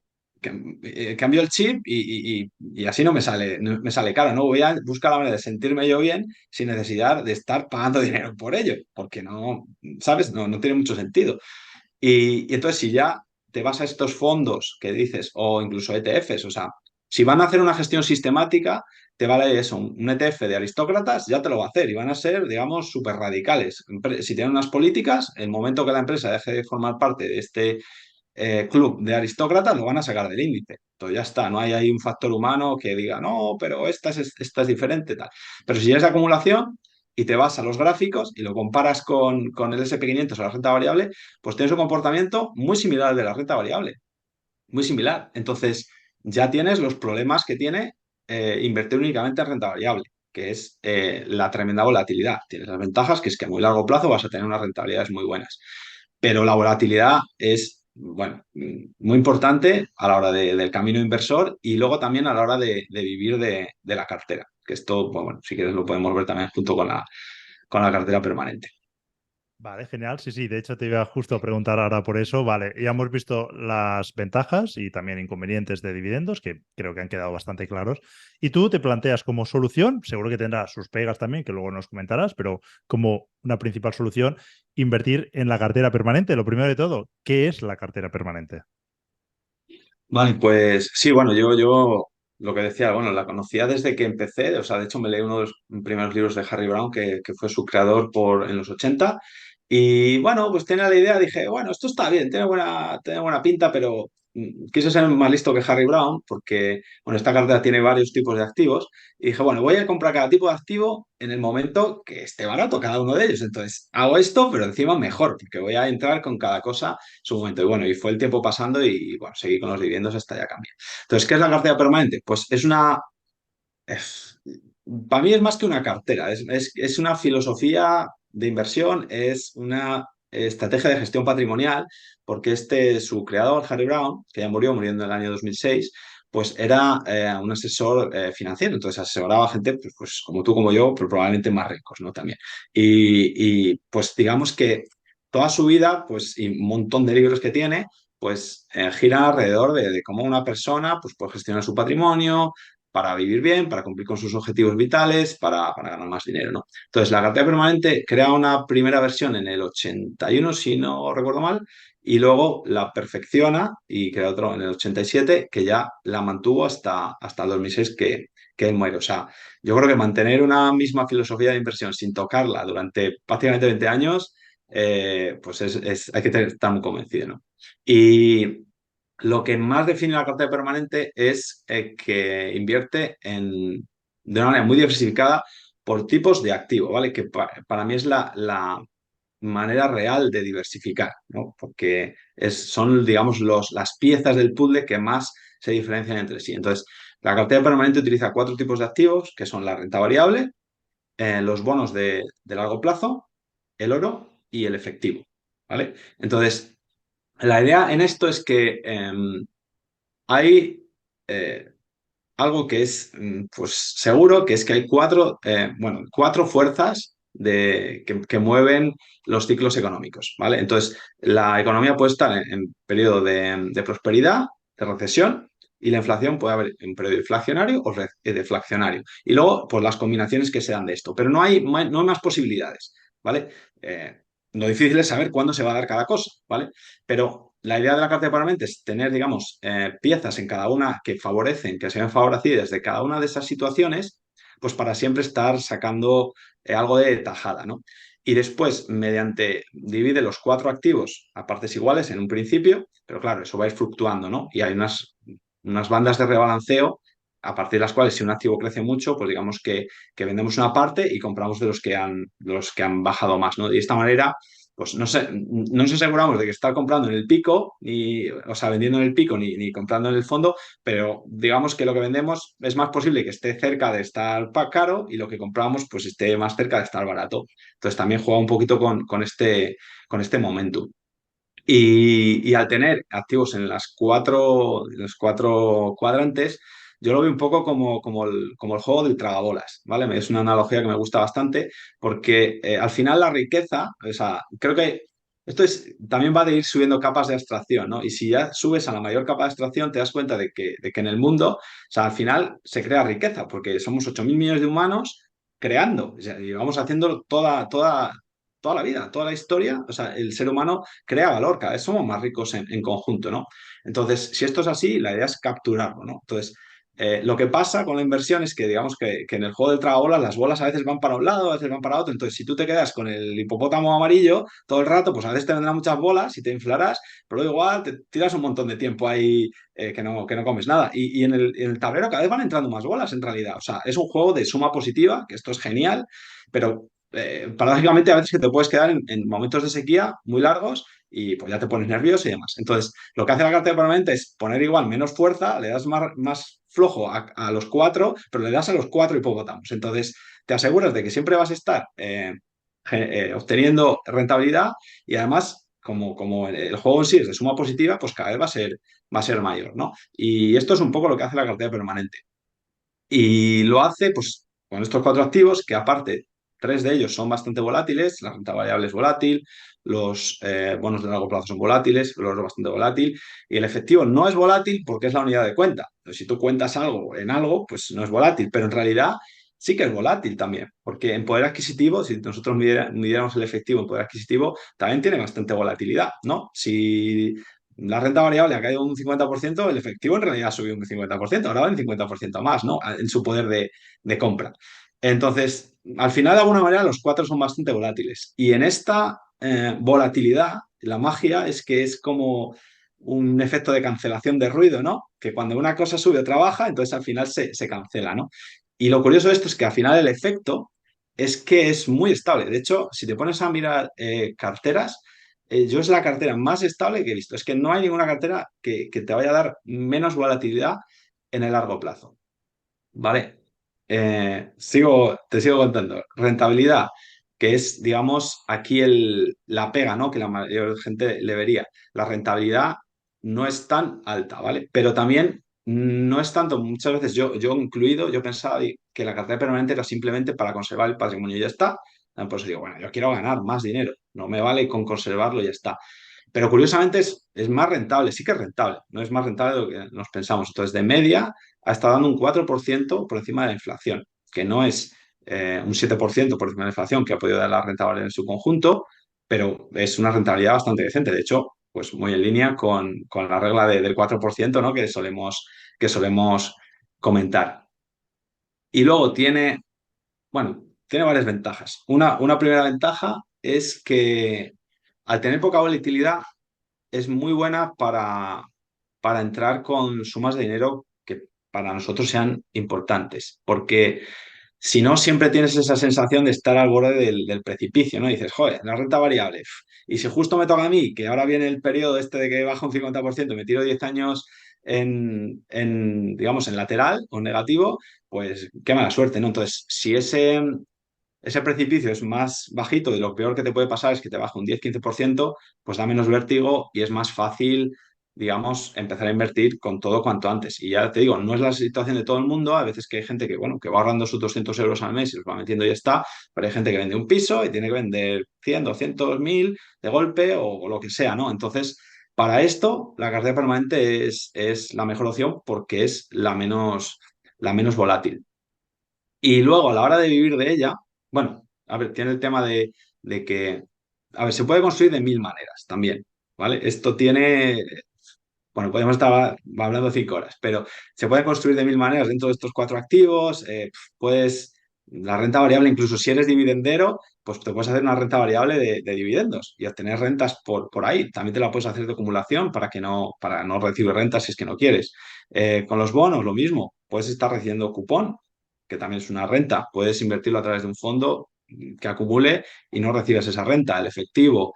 [SPEAKER 2] Cambio el chip y así no me sale caro, ¿no? Voy a buscar la manera de sentirme yo bien sin necesidad de estar pagando dinero por ello, porque no, ¿sabes? No tiene mucho sentido. Y entonces, si ya te vas a estos fondos que dices, o incluso ETFs, o sea, si van a hacer una gestión sistemática, te vale eso, un ETF de aristócratas ya te lo va a hacer y van a ser, digamos, súper radicales. Si tienen unas políticas, el momento que la empresa deje de formar parte de este club de aristócratas, lo van a sacar del índice. Entonces ya está, no hay ahí un factor humano que diga, no, pero esta es diferente, tal. Pero si es de acumulación y te vas a los gráficos y lo comparas con el SP 500 o la renta variable, pues tienes un comportamiento muy similar al de la renta variable, muy similar. Entonces ya tienes los problemas que tiene invertir únicamente en renta variable, que es la tremenda volatilidad. Tienes las ventajas, que es que a muy largo plazo vas a tener unas rentabilidades muy buenas, pero la volatilidad es, bueno, muy importante a la hora del camino inversor y luego también a la hora de vivir de la cartera, que esto, pues bueno, si quieres lo podemos ver también junto con la cartera permanente.
[SPEAKER 1] Vale, genial. Sí, sí. De hecho, te iba justo a preguntar ahora por eso. Vale, ya hemos visto las ventajas y también inconvenientes de dividendos, que creo que han quedado bastante claros. Y tú te planteas como solución, seguro que tendrá sus pegas también, que luego nos comentarás, pero como una principal solución, invertir en la cartera permanente. Lo primero de todo, ¿qué es la cartera permanente?
[SPEAKER 2] Vale, pues sí, bueno, yo lo que decía, bueno, la conocía desde que empecé, o sea, de hecho me leí uno de los primeros libros de Harry Brown, que fue su creador en los 80, y bueno, pues tenía la idea, dije, bueno, esto está bien, tiene buena pinta, pero quise ser más listo que Harry Brown, porque, bueno, esta cartera tiene varios tipos de activos, y dije, bueno, voy a comprar cada tipo de activo en el momento que esté barato cada uno de ellos, entonces hago esto, pero encima mejor, porque voy a entrar con cada cosa su momento. Y bueno, y fue el tiempo pasando y bueno, seguí con los dividendos hasta ya cambiar. Entonces, ¿qué es la cartera permanente? Pues es- para mí es más que una cartera, es una filosofía de inversión, es una estrategia de gestión patrimonial, porque su creador, Harry Brown, que ya murió en el año 2006, pues era un asesor financiero, entonces asesoraba a gente pues como tú, como yo, pero probablemente más ricos, ¿no? También. Pues digamos que toda su vida, pues, y un montón de libros que tiene, pues gira alrededor de cómo una persona pues, puede gestionar su patrimonio, para vivir bien, para cumplir con sus objetivos vitales, para ganar más dinero, ¿no? Entonces, la cartera permanente crea una primera versión en el 81, si no recuerdo mal, y luego la perfecciona y crea otro en el 87, que ya la mantuvo hasta el 2006, que él muere. O sea, yo creo que mantener una misma filosofía de inversión sin tocarla durante prácticamente 20 años, pues hay que estar muy convencido, ¿no? Y lo que más define la cartera permanente es que invierte de una manera muy diversificada por tipos de activo, ¿vale? Que para mí es la manera real de diversificar, ¿no? Porque son, digamos, las piezas del puzzle que más se diferencian entre sí. Entonces, la cartera permanente utiliza cuatro tipos de activos, que son la renta variable, los bonos de largo plazo, el oro y el efectivo, ¿vale? Entonces, la idea en esto es que hay eh, algo que es pues seguro, que es que hay cuatro fuerzas que mueven los ciclos económicos, ¿vale? Entonces, la economía puede estar en periodo de prosperidad, de recesión, y la inflación puede haber en periodo inflacionario o deflacionario. Y luego, pues las combinaciones que se dan de esto. Pero no hay más posibilidades, ¿vale? Eh, lo difícil es saber cuándo se va a dar cada cosa, ¿vale? Pero la idea de la carta de pagamento es tener, digamos, piezas en cada una que favorecen, que se ven favorecidas de cada una de esas situaciones, pues para siempre estar sacando algo de tajada, ¿no? Y después, divide los cuatro activos a partes iguales en un principio, pero claro, eso va a ir fluctuando, ¿no? Y hay unas bandas de rebalanceo a partir de las cuales si un activo crece mucho, pues digamos que vendemos una parte y compramos de los que han bajado más, ¿no? Y de esta manera pues no nos aseguramos de que estar comprando en el pico, o sea, vendiendo en el pico ni comprando en el fondo, pero digamos que lo que vendemos es más posible que esté cerca de estar caro y lo que compramos pues esté más cerca de estar barato. Entonces también juega un poquito con este momento. Y al tener activos en en los cuatro cuadrantes, yo lo veo un poco como el juego del tragabolas, ¿vale? Es una analogía que me gusta bastante porque al final la riqueza, o sea, creo que también va de ir subiendo capas de abstracción, ¿no? Y si ya subes a la mayor capa de abstracción, te das cuenta de que en el mundo, o sea, al final se crea riqueza porque somos 8.000 millones de humanos creando, o sea, y vamos haciendo toda la vida, toda la historia, o sea, el ser humano crea valor, cada vez somos más ricos en conjunto, ¿no? Entonces, si esto es así, la idea es capturarlo, ¿no? Entonces, lo que pasa con la inversión es que, digamos, que en el juego del tragabolas las bolas a veces van para un lado, a veces van para otro, entonces si tú te quedas con el hipopótamo amarillo todo el rato, pues a veces te vendrán muchas bolas y te inflarás, pero igual te tiras un montón de tiempo ahí que no comes nada. Y en el tablero cada vez van entrando más bolas en realidad, o sea, es un juego de suma positiva, que esto es genial, pero paradójicamente a veces que te puedes quedar en momentos de sequía muy largos y pues ya te pones nervioso y demás. Entonces, lo que hace la carta de permanente es poner igual menos fuerza, le das más flojo a los cuatro, pero le das a los cuatro hipopótamos. Entonces, te aseguras de que siempre vas a estar obteniendo rentabilidad y además, como el juego en sí es de suma positiva, pues cada vez va a ser mayor, ¿no? Y esto es un poco lo que hace la cartera permanente. Y lo hace pues con estos cuatro activos que aparte, tres de ellos son bastante volátiles, la renta variable es volátil, los bonos de largo plazo son volátiles, el oro es bastante volátil y el efectivo no es volátil porque es la unidad de cuenta. Entonces, si tú cuentas algo en algo, pues no es volátil, pero en realidad sí que es volátil también, porque en poder adquisitivo, si nosotros midiéramos el efectivo en poder adquisitivo, también tiene bastante volatilidad, ¿no? Si la renta variable ha caído un 50%, el efectivo en realidad ha subido un 50%, ahora va en 50% más, ¿no? En su poder de compra. Entonces, al final, de alguna manera, los cuatro son bastante volátiles. Y en esta volatilidad, la magia es que es como un efecto de cancelación de ruido, ¿no? Que cuando una cosa sube, otra baja, entonces al final se cancela, ¿no? Y lo curioso de esto es que al final el efecto es que es muy estable. De hecho, si te pones a mirar carteras, yo es la cartera más estable que he visto. Es que no hay ninguna cartera que te vaya a dar menos volatilidad en el largo plazo. ¿Vale? Te sigo contando. Rentabilidad, que es, digamos, aquí la pega, ¿no? Que la mayor gente le vería. La rentabilidad no es tan alta, ¿vale? Pero también no es tanto, muchas veces yo incluido, yo pensaba que la cartera permanente era simplemente para conservar el patrimonio y ya está. Pues digo, bueno, yo quiero ganar más dinero, no me vale con conservarlo y ya está. Pero curiosamente es más rentable, sí que es rentable, no es más rentable de lo que nos pensamos. Entonces, de media ha estado dando un 4% por encima de la inflación, que no es un 7% por encima de la inflación que ha podido dar la rentabilidad en su conjunto, pero es una rentabilidad bastante decente. De hecho, pues muy en línea con la regla del 4%, ¿no? Que solemos comentar. Y luego bueno, tiene varias ventajas. Una primera ventaja es que al tener poca volatilidad, es muy buena para entrar con sumas de dinero que para nosotros sean importantes, porque si no, siempre tienes esa sensación de estar al borde del precipicio, ¿no? Y dices, joder, la renta variable. Y si justo me toca a mí, que ahora viene el periodo este de que baja un 50% y me tiro 10 años digamos, en lateral o en negativo, pues qué mala suerte, ¿no? Entonces, si ese ese precipicio es más bajito y lo peor que te puede pasar es que te baja un 10-15%, pues da menos vértigo y es más fácil, digamos, empezar a invertir con todo cuanto antes. Y ya te digo, no es la situación de todo el mundo. A veces que hay gente que, bueno, que va ahorrando sus 200 euros al mes y los va metiendo y ya está, pero hay gente que vende un piso y tiene que vender 100, 200, 1000 de golpe o lo que sea, ¿no? Entonces, para esto, la cartera permanente es la mejor opción porque es la menos volátil. Y luego, a la hora de vivir de ella, bueno, a ver, tiene el tema de que, a ver, se puede construir de mil maneras también, ¿vale? Esto tiene, bueno, podemos estar hablando 5 horas, pero se puede construir de mil maneras dentro de estos cuatro activos. Puedes, la renta variable, incluso si eres dividendero, pues te puedes hacer una renta variable de dividendos y obtener rentas por ahí. También te la puedes hacer de acumulación para no recibir rentas si es que no quieres. Con los bonos, lo mismo. Puedes estar recibiendo cupón, que también es una renta. Puedes invertirlo a través de un fondo que acumule y no recibes esa renta. El efectivo,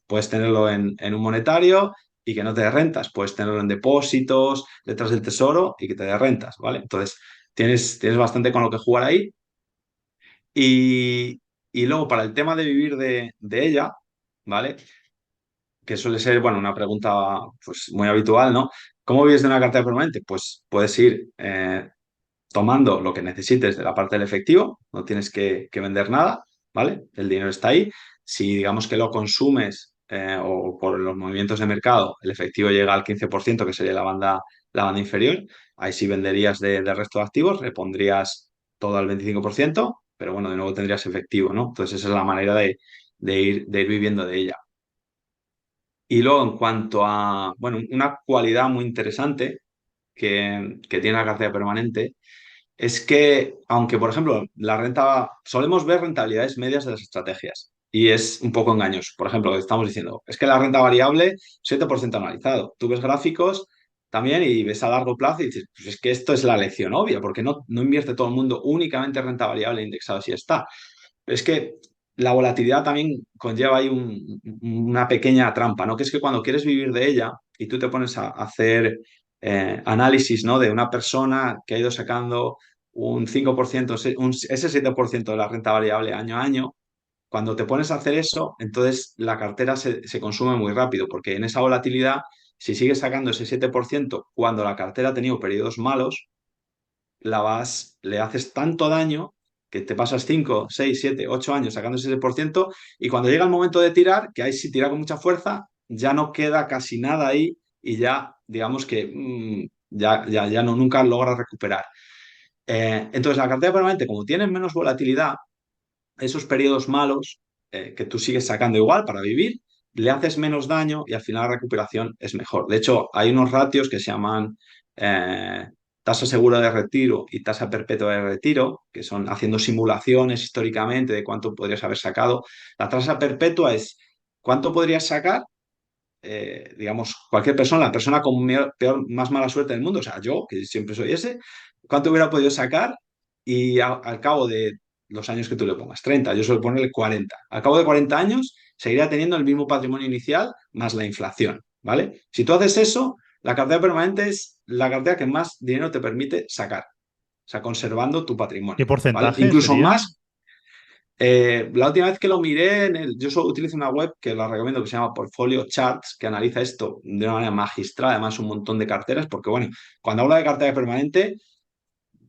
[SPEAKER 2] puedes tenerlo en un monetario y que no te dé rentas. Puedes tenerlo en depósitos, detrás del tesoro y que te dé rentas, ¿vale? Entonces, tienes bastante con lo que jugar ahí. Y luego, para el tema de vivir de ella, ¿vale? Que suele ser, bueno, una pregunta pues, muy habitual, ¿no? ¿Cómo vives de una cartera permanente? Pues puedes ir tomando lo que necesites de la parte del efectivo, no tienes que vender nada, ¿vale? El dinero está ahí. Si digamos que lo consumes o por los movimientos de mercado, el efectivo llega al 15%, que sería la banda inferior, ahí sí venderías del resto de activos, repondrías todo al 25%, pero bueno, de nuevo tendrías efectivo, ¿no? Entonces esa es la manera de ir viviendo de ella. Y luego, en cuanto a, bueno, una cualidad muy interesante que tiene la cartera permanente, es que, aunque por ejemplo, solemos ver rentabilidades medias de las estrategias y es un poco engañoso. Por ejemplo, lo que estamos diciendo, es que la renta variable, 7% anualizado. Tú ves gráficos también y ves a largo plazo y dices, pues es que esto es la lección obvia, porque no invierte todo el mundo únicamente en renta variable indexado si está. Pero es que la volatilidad también conlleva ahí una pequeña trampa, ¿no? Que es que cuando quieres vivir de ella y tú te pones a hacer análisis, ¿no? De una persona que ha ido sacando un 5%, ese 7% de la renta variable año a año, cuando te pones a hacer eso, entonces la cartera se consume muy rápido, porque en esa volatilidad, si sigues sacando ese 7% cuando la cartera ha tenido periodos malos, le haces tanto daño que te pasas 5 6 7 8 años sacando ese 6% y cuando llega el momento de tirar, que ahí sí tira con mucha fuerza, ya no queda casi nada ahí y ya, digamos que ya no, nunca logra recuperar. Entonces, la cartera permanente, como tiene menos volatilidad, esos periodos malos que tú sigues sacando igual para vivir, le haces menos daño y al final la recuperación es mejor. De hecho, hay unos ratios que se llaman eh, tasa segura de retiro y tasa perpetua de retiro, que son haciendo simulaciones históricamente de cuánto podrías haber sacado. La tasa perpetua es cuánto podrías sacar, digamos, cualquier persona, la persona con peor, más mala suerte del mundo, o sea, yo, que siempre soy ese, cuánto hubiera podido sacar y al cabo de los años que tú le pongas, 30, yo suelo ponerle 40. Al cabo de 40 años seguiría teniendo el mismo patrimonio inicial más la inflación, ¿vale? Si tú haces eso, la cartera permanente es la cartera que más dinero te permite sacar, o sea, conservando tu
[SPEAKER 1] ¿Qué
[SPEAKER 2] patrimonio, ¿vale?
[SPEAKER 1] porcentaje
[SPEAKER 2] Incluso
[SPEAKER 1] sería?
[SPEAKER 2] más. La última vez que lo miré, yo solo utilizo una web que la recomiendo que se llama Portfolio Charts, que analiza esto de una manera magistral, además un montón de carteras, porque bueno, cuando hablo de cartera permanente,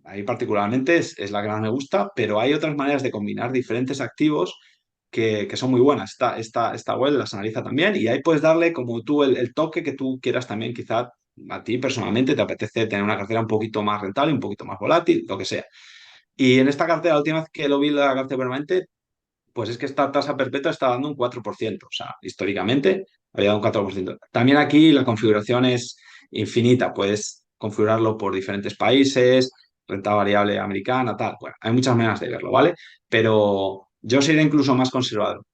[SPEAKER 2] ahí particularmente es la que más me gusta, pero hay otras maneras de combinar diferentes activos que son muy buenas. Esta web las analiza también y ahí puedes darle como tú el toque que tú quieras también, quizá a ti personalmente te apetece tener una cartera un poquito más rentable, un poquito más volátil, lo que sea. Y en esta cartera, la última vez que lo vi la cartera permanente, pues es que esta tasa perpetua está dando un 4%, o sea, históricamente había dado un 4%. También aquí la configuración es infinita, puedes configurarlo por diferentes países, renta variable americana, tal. Bueno, hay muchas maneras de verlo, ¿vale? Pero yo sería incluso más conservador,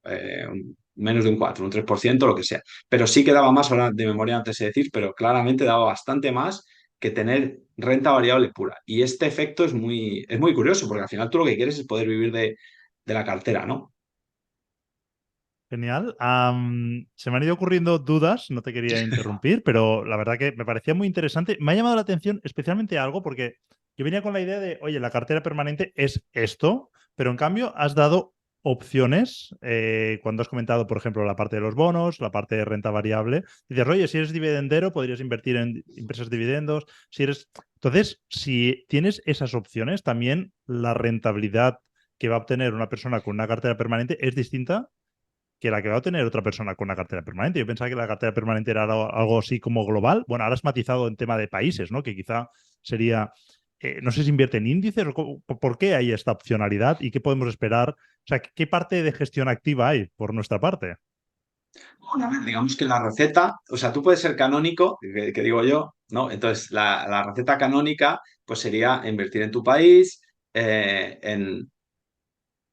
[SPEAKER 2] menos de un 4, un 3%, lo que sea. Pero sí que daba más, ahora de memoria antes de decir, pero claramente daba bastante más que tener renta variable pura. Y este efecto es muy curioso, porque al final tú lo que quieres es poder vivir de la cartera, ¿no?
[SPEAKER 1] Genial. Se me han ido ocurriendo dudas, no te quería interrumpir, pero la verdad que me parecía muy interesante. Me ha llamado la atención especialmente algo porque Yo venía con la idea de, oye, la cartera permanente es esto, pero en cambio has dado opciones cuando has comentado, por ejemplo, la parte de los bonos, la parte de renta variable. Dices, oye, si eres dividendero, podrías invertir en empresas de dividendos. Si eres... Entonces, si tienes esas opciones, también la rentabilidad que va a obtener una persona con una cartera permanente es distinta que la que va a tener otra persona con una cartera permanente. Yo pensaba que la cartera permanente era algo así como global. Bueno, ahora has matizado en tema de países, ¿no? Que quizá sería, no sé si invierte en índices o por qué hay esta opcionalidad y qué podemos esperar. O sea, ¿qué parte de gestión activa hay por nuestra parte?
[SPEAKER 2] Bueno, a ver, digamos que la receta, o sea, tú puedes ser canónico, que digo yo, ¿no? Entonces, la receta canónica, pues sería invertir en tu país,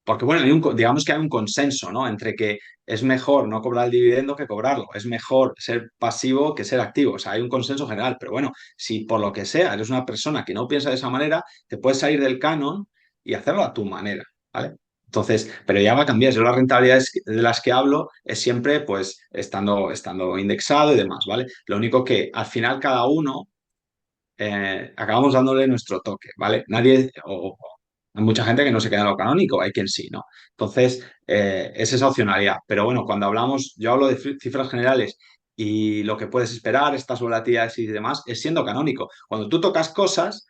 [SPEAKER 2] porque bueno, digamos que hay un consenso, ¿no? Entre que es mejor no cobrar el dividendo que cobrarlo, es mejor ser pasivo que ser activo, o sea, hay un consenso general, pero bueno, si por lo que sea eres una persona que no piensa de esa manera, te puedes salir del canon y hacerlo a tu manera, ¿vale? Entonces, pero ya va a cambiar. Yo las rentabilidades de las que hablo es siempre pues estando indexado y demás, ¿vale? Lo único que al final cada uno acabamos dándole nuestro toque, ¿vale? Nadie, hay mucha gente que no se queda en lo canónico, hay quien sí, ¿no? Entonces, es esa opcionalidad. Pero bueno, cuando hablamos, yo hablo de cifras generales y lo que puedes esperar, estas volatilidades y demás, es siendo canónico. Cuando tú tocas cosas,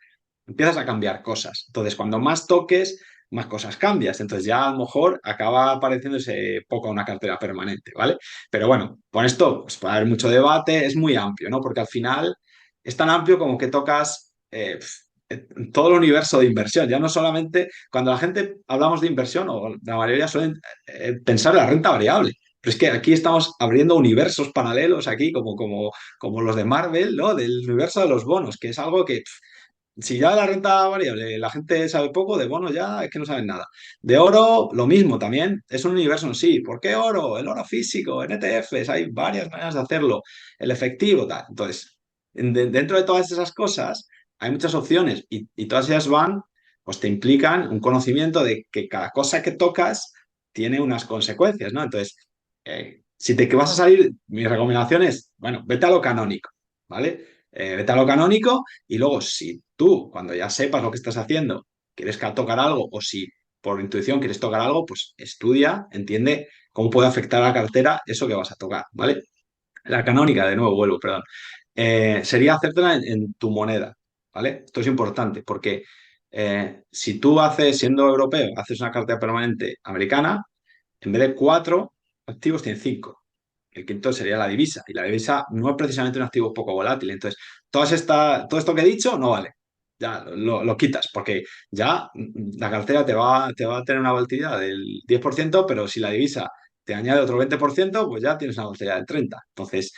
[SPEAKER 2] empiezas a cambiar cosas. Entonces, cuando más toques, más cosas cambias. Entonces ya a lo mejor acaba pareciéndose poco a una cartera permanente, ¿vale? Pero bueno, con esto pues, puede haber mucho debate, es muy amplio, ¿no? Porque al final es tan amplio como que tocas todo el universo de inversión. Ya no solamente cuando la gente hablamos de inversión, o la mayoría suelen pensar en la renta variable. Pero es que aquí estamos abriendo universos paralelos, aquí como los de Marvel, ¿no? Del universo de los bonos, que es algo que si ya de la renta variable la gente sabe poco, de bonos ya es que no saben nada. De oro, lo mismo también, es un universo en sí. ¿Por qué oro? El oro físico, en ETFs, hay varias maneras de hacerlo. El efectivo, tal. Entonces, dentro de todas esas cosas, hay muchas opciones y todas ellas van, pues te implican un conocimiento de que cada cosa que tocas tiene unas consecuencias, ¿no? Entonces, si te que vas a salir, mi recomendación es, bueno, vete a lo canónico, ¿vale? Vete a lo canónico y luego, si tú, cuando ya sepas lo que estás haciendo, quieres tocar algo o si por intuición quieres tocar algo, pues estudia, entiende cómo puede afectar a la cartera eso que vas a tocar, ¿vale? La canónica, de nuevo, vuelvo, perdón. Sería hacértela en tu moneda, ¿vale? Esto es importante porque si tú haces, siendo europeo, haces una cartera permanente americana, en vez de cuatro activos, tienes cinco. El quinto sería la divisa. Y la divisa no es precisamente un activo poco volátil. Entonces, todo esto que he dicho no vale. Ya lo quitas, porque ya la cartera te va a tener una volatilidad del 10%, pero si la divisa te añade otro 20%, pues ya tienes una volatilidad del 30%. Entonces,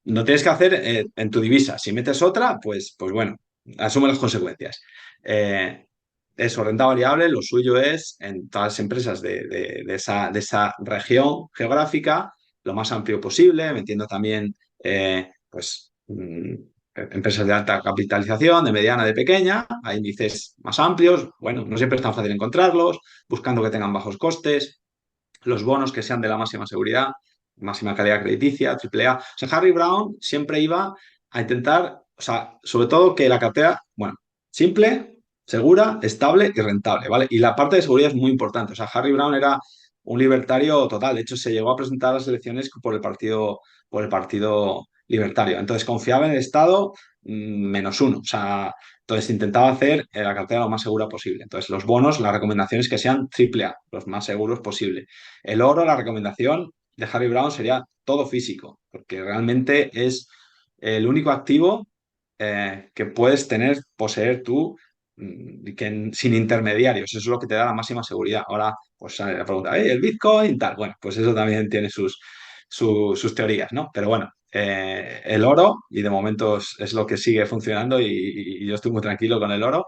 [SPEAKER 2] no tienes que hacer en tu divisa. Si metes otra, pues bueno, asume las consecuencias. Eh, Eso, renta variable, lo suyo es en todas las empresas de esa región geográfica, lo más amplio posible, metiendo también pues, empresas de alta capitalización, de mediana, de pequeña, a índices más amplios. Bueno, no siempre es tan fácil encontrarlos, buscando que tengan bajos costes, los bonos que sean de la máxima seguridad, máxima calidad crediticia, AAA. O sea, Harry Brown siempre iba a intentar, o sea, sobre todo que la cartera, bueno, simple, segura, estable y rentable, ¿vale? Y la parte de seguridad es muy importante. O sea, Harry Brown era un libertario total. De hecho, se llegó a presentar a las elecciones por el partido libertario. Entonces, confiaba en el Estado -1. O sea, entonces intentaba hacer la cartera lo más segura posible. Entonces, los bonos, la recomendación es que sean AAA, los más seguros posible. El oro, la recomendación de Harry Brown sería todo físico, porque realmente es el único activo que puedes poseer tú sin intermediarios. Eso es lo que te da la máxima seguridad. Ahora, pues sale la pregunta, ¿el Bitcoin? Tal. Bueno, pues eso también tiene sus teorías, ¿no? Pero bueno, el oro, y de momento es lo que sigue funcionando y yo estoy muy tranquilo con el oro.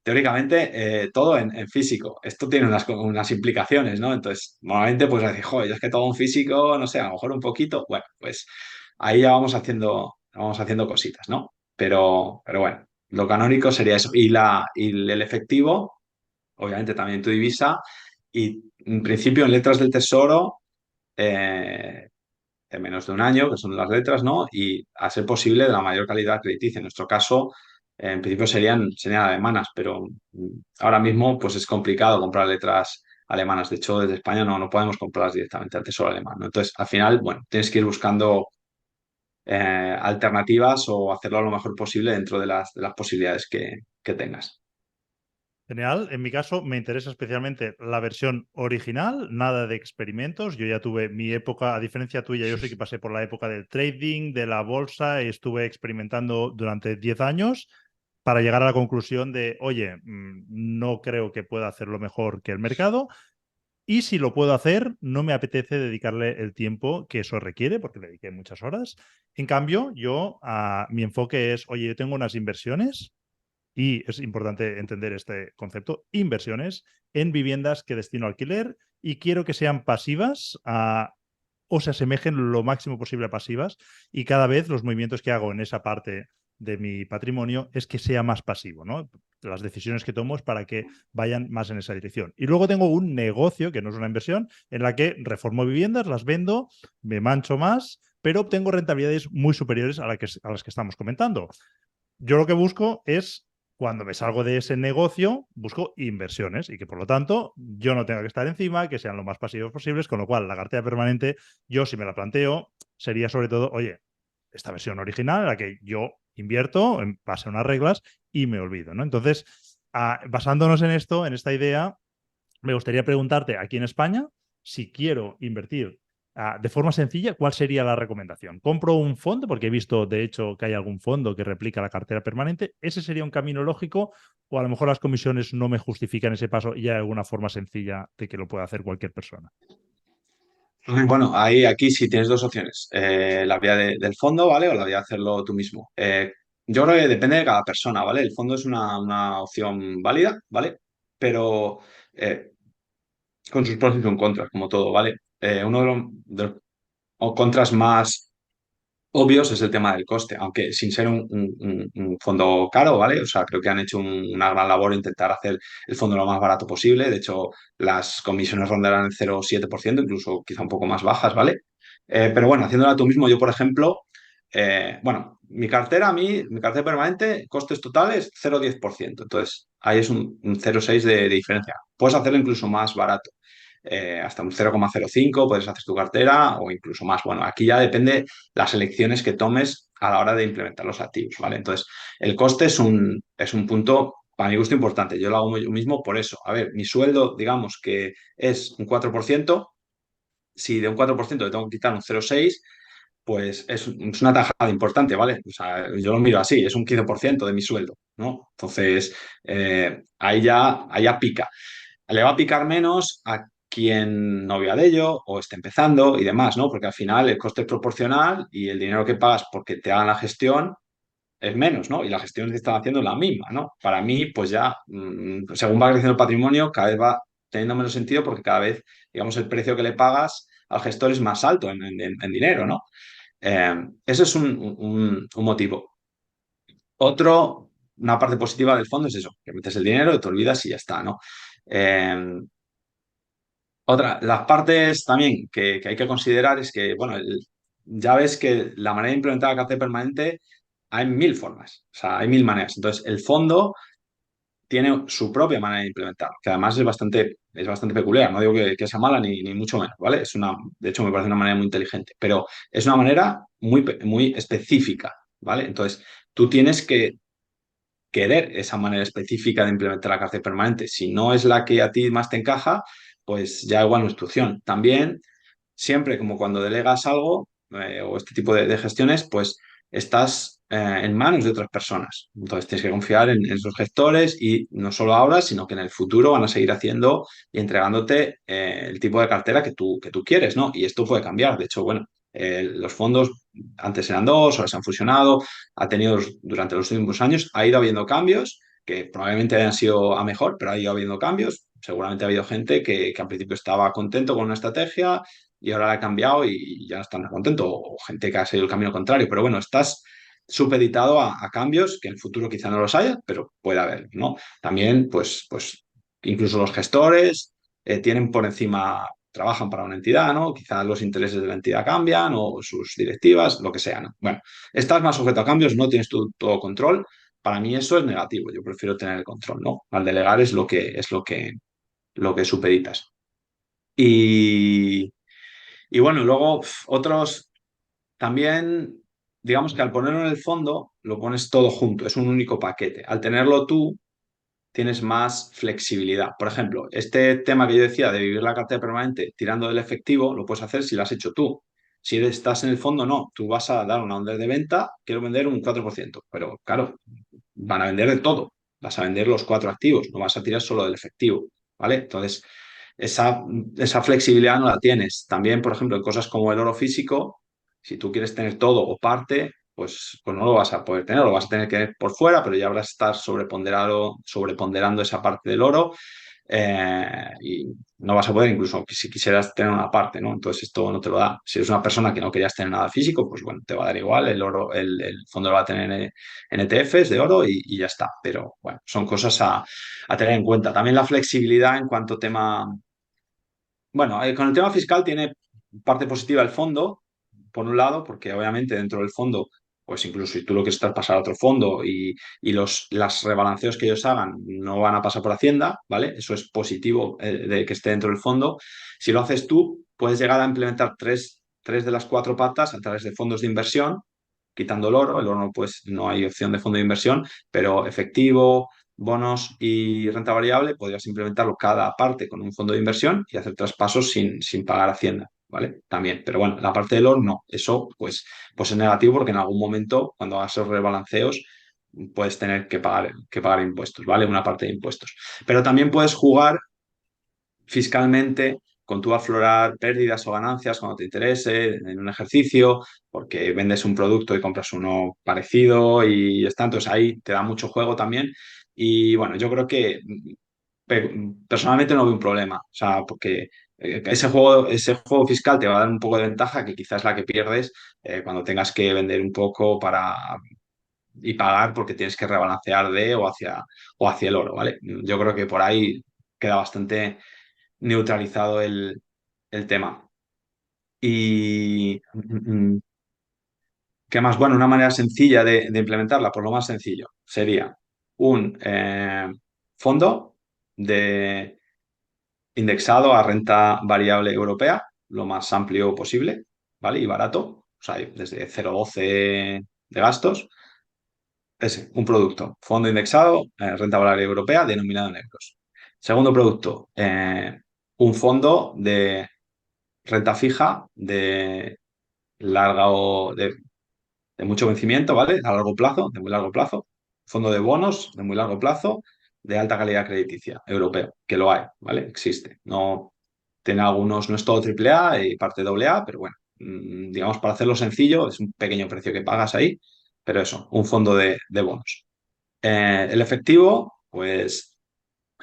[SPEAKER 2] Teóricamente, todo en físico. Esto tiene unas implicaciones, ¿no? Entonces, normalmente, pues decir, joder, yo es que todo en físico, no sé, a lo mejor un poquito. Bueno, pues ahí ya vamos haciendo cositas, ¿no? Pero bueno, lo canónico sería eso. Y el efectivo, obviamente también tu divisa, y en principio en letras del tesoro, eh, de menos de un año, que son las letras, ¿no? Y a ser posible de la mayor calidad crediticia. En nuestro caso, En principio serían alemanas, pero ahora mismo pues es complicado comprar letras alemanas. De hecho, desde España no podemos comprarlas directamente al Tesoro alemán, ¿no? Entonces, al final, bueno, tienes que ir buscando alternativas o hacerlo lo mejor posible dentro de las posibilidades que tengas.
[SPEAKER 1] Genial. En mi caso me interesa especialmente la versión original, nada de experimentos. Yo ya tuve mi época, a diferencia tuya, yo sí que pasé por la época del trading, de la bolsa, y estuve experimentando durante 10 años para llegar a la conclusión de, oye, no creo que pueda hacerlo mejor que el mercado. Y si lo puedo hacer, no me apetece dedicarle el tiempo que eso requiere, porque le dediqué muchas horas. En cambio, mi enfoque es, oye, yo tengo unas inversiones y es importante entender este concepto, inversiones en viviendas que destino a alquiler y quiero que sean pasivas o se asemejen lo máximo posible a pasivas y cada vez los movimientos que hago en esa parte de mi patrimonio es que sea más pasivo, ¿no? Las decisiones que tomo es para que vayan más en esa dirección. Y luego tengo un negocio, que no es una inversión, en la que reformo viviendas, las vendo, me mancho más, pero obtengo rentabilidades muy superiores a las que estamos comentando. Yo lo que busco es, cuando me salgo de ese negocio, busco inversiones y que por lo tanto yo no tenga que estar encima, que sean lo más pasivos posibles, con lo cual la cartera permanente, yo si me la planteo, sería sobre todo, oye, esta versión original en la que yo invierto en base a unas reglas y me olvido, ¿no? Entonces, basándonos en esto, en esta idea, me gustaría preguntarte aquí en España si quiero invertir de forma sencilla, ¿cuál sería la recomendación? ¿Compro un fondo? Porque he visto, de hecho, que hay algún fondo que replica la cartera permanente. ¿Ese sería un camino lógico? ¿O a lo mejor las comisiones no me justifican ese paso y hay alguna forma sencilla de que lo pueda hacer cualquier persona?
[SPEAKER 2] Bueno, aquí sí tienes dos opciones. La vía del fondo, ¿vale? O la vía de hacerlo tú mismo. Yo creo que depende de cada persona, ¿vale? El fondo es una opción válida, ¿vale? Pero eh, con sus pros y sus contras, como todo, ¿vale? Uno de los contras más obvios es el tema del coste, aunque sin ser un fondo caro, ¿vale? O sea, creo que han hecho una gran labor intentar hacer el fondo lo más barato posible. De hecho, las comisiones rondarán el 0,7%, incluso quizá un poco más bajas, ¿vale? Pero bueno, haciéndola tú mismo, yo, por ejemplo, bueno, mi cartera permanente, costes totales 0,10%. Entonces, ahí es un 0,6 de diferencia. Puedes hacerlo incluso más barato, hasta un 0,05 puedes hacer tu cartera o incluso más. Bueno, aquí ya depende las elecciones que tomes a la hora de implementar los activos, ¿vale? Entonces, el coste es un punto, para mi gusto, importante. Yo lo hago yo mismo por eso. A ver, mi sueldo, digamos que es un 4%. Si de un 4% le tengo que quitar un 0,6, pues es una tajada importante, ¿vale? O sea, yo lo miro así, es un 15% de mi sueldo, ¿no? Entonces, ahí ya pica. Le va a picar menos a quien no vea de ello o esté empezando y demás, ¿no? Porque al final el coste es proporcional y el dinero que pagas porque te hagan la gestión es menos, ¿no? Y la gestión que están haciendo es la misma, ¿no? Para mí, pues ya, según va creciendo el patrimonio, cada vez va teniendo menos sentido porque cada vez, digamos, el precio que le pagas al gestor es más alto en dinero, ¿no? Ese es un motivo. Una parte positiva del fondo es eso, que metes el dinero, te olvidas y ya está, ¿no? Eh, las partes también que hay que considerar es que, bueno, ya ves que la manera de implementar la cartera permanente hay mil formas, o sea, hay mil maneras. Entonces, el fondo tiene su propia manera de implementar, que además es bastante peculiar. No digo que sea mala ni mucho menos, ¿vale? De hecho, me parece una manera muy inteligente, pero es una manera muy específica, ¿vale? Entonces, tú tienes que querer esa manera específica de implementar la cartera permanente. Si no es la que a ti más te encaja, pues ya igual no es tu opción. También, siempre como cuando delegas algo o este tipo de gestiones, pues estás en manos de otras personas. Entonces tienes que confiar en esos gestores y no solo ahora, sino que en el futuro van a seguir haciendo y entregándote el tipo de cartera que tú quieres, ¿no? Y esto puede cambiar. De hecho, bueno, los fondos antes eran dos, ahora se han fusionado, ha tenido durante los últimos años, ha ido habiendo cambios que probablemente hayan sido a mejor, pero ha ido habiendo cambios. Seguramente ha habido gente que al principio estaba contento con una estrategia y ahora la ha cambiado y ya no están contento, o gente que ha seguido el camino contrario. Pero bueno, estás supeditado a cambios que en el futuro quizá no los haya, pero puede haber, ¿no? También, pues incluso los gestores tienen por encima, trabajan para una entidad, ¿no? Quizás los intereses de la entidad cambian o sus directivas, lo que sea, ¿no? Bueno, estás más sujeto a cambios, no tienes todo control, para mí eso es negativo. Yo prefiero tener el control, ¿no? Al delegar es lo que supeditas. Y, y bueno, luego otros también, digamos que al ponerlo en el fondo, lo pones todo junto, es un único paquete. Al tenerlo tú, tienes más flexibilidad. Por ejemplo, este tema que yo decía de vivir la cartera permanente tirando del efectivo, lo puedes hacer si lo has hecho tú. Si estás en el fondo, no. Tú vas a dar una orden de venta, quiero vender un 4%, pero claro, van a vender de todo. Vas a vender los cuatro activos, no vas a tirar solo del efectivo, ¿vale? Entonces, esa flexibilidad no la tienes. También, por ejemplo, en cosas como el oro físico, si tú quieres tener todo o parte, pues no lo vas a poder tener, lo vas a tener que tener por fuera, pero ya habrás estar sobreponderando esa parte del oro y no vas a poder incluso si quisieras tener una parte, ¿no? Entonces esto no te lo da. Si eres una persona que no querías tener nada físico, pues bueno, te va a dar igual, el oro, el fondo lo va a tener en ETFs de oro y ya está. Pero bueno, son cosas a tener en cuenta. También la flexibilidad en cuanto a tema bueno, con el tema fiscal tiene parte positiva el fondo, por un lado, porque obviamente dentro del fondo, pues incluso si tú lo quieres traspasar a otro fondo y las rebalanceos que ellos hagan no van a pasar por Hacienda, ¿vale? Eso es positivo de que esté dentro del fondo. Si lo haces tú, puedes llegar a implementar tres de las cuatro patas a través de fondos de inversión, quitando el oro pues no hay opción de fondo de inversión, pero efectivo, bonos y renta variable, podrías implementarlo cada parte con un fondo de inversión y hacer traspasos sin pagar Hacienda, ¿vale? También, pero bueno, la parte del oro no. Eso pues es negativo porque en algún momento, cuando hagas esos rebalanceos, puedes tener que pagar impuestos, ¿vale? Una parte de impuestos. Pero también puedes jugar fiscalmente con tu aflorar pérdidas o ganancias cuando te interese en un ejercicio, porque vendes un producto y compras uno parecido y está. Entonces ahí te da mucho juego también. Y bueno, yo creo que personalmente no veo un problema, o sea, porque ese juego fiscal te va a dar un poco de ventaja que quizás la que pierdes cuando tengas que vender un poco y pagar porque tienes que rebalancear o hacia el oro, ¿vale? Yo creo que por ahí queda bastante neutralizado el tema. Y ¿qué más? Bueno, una manera sencilla de implementarla, por lo más sencillo, sería un fondo de indexado a renta variable europea, lo más amplio posible, ¿vale? Y barato, o sea, desde 0,12 de gastos. Ese, un producto, fondo indexado, renta variable europea, denominado en euros. Segundo producto, un fondo de renta fija larga de mucho vencimiento, ¿vale? A largo plazo, de muy largo plazo. Fondo de bonos de muy largo plazo, de alta calidad crediticia, europeo, que lo hay, ¿vale? Existe. No tiene algunos, no es todo triple A y parte doble A, pero bueno, digamos, para hacerlo sencillo, es un pequeño precio que pagas ahí, pero eso, un fondo de bonos. El efectivo, pues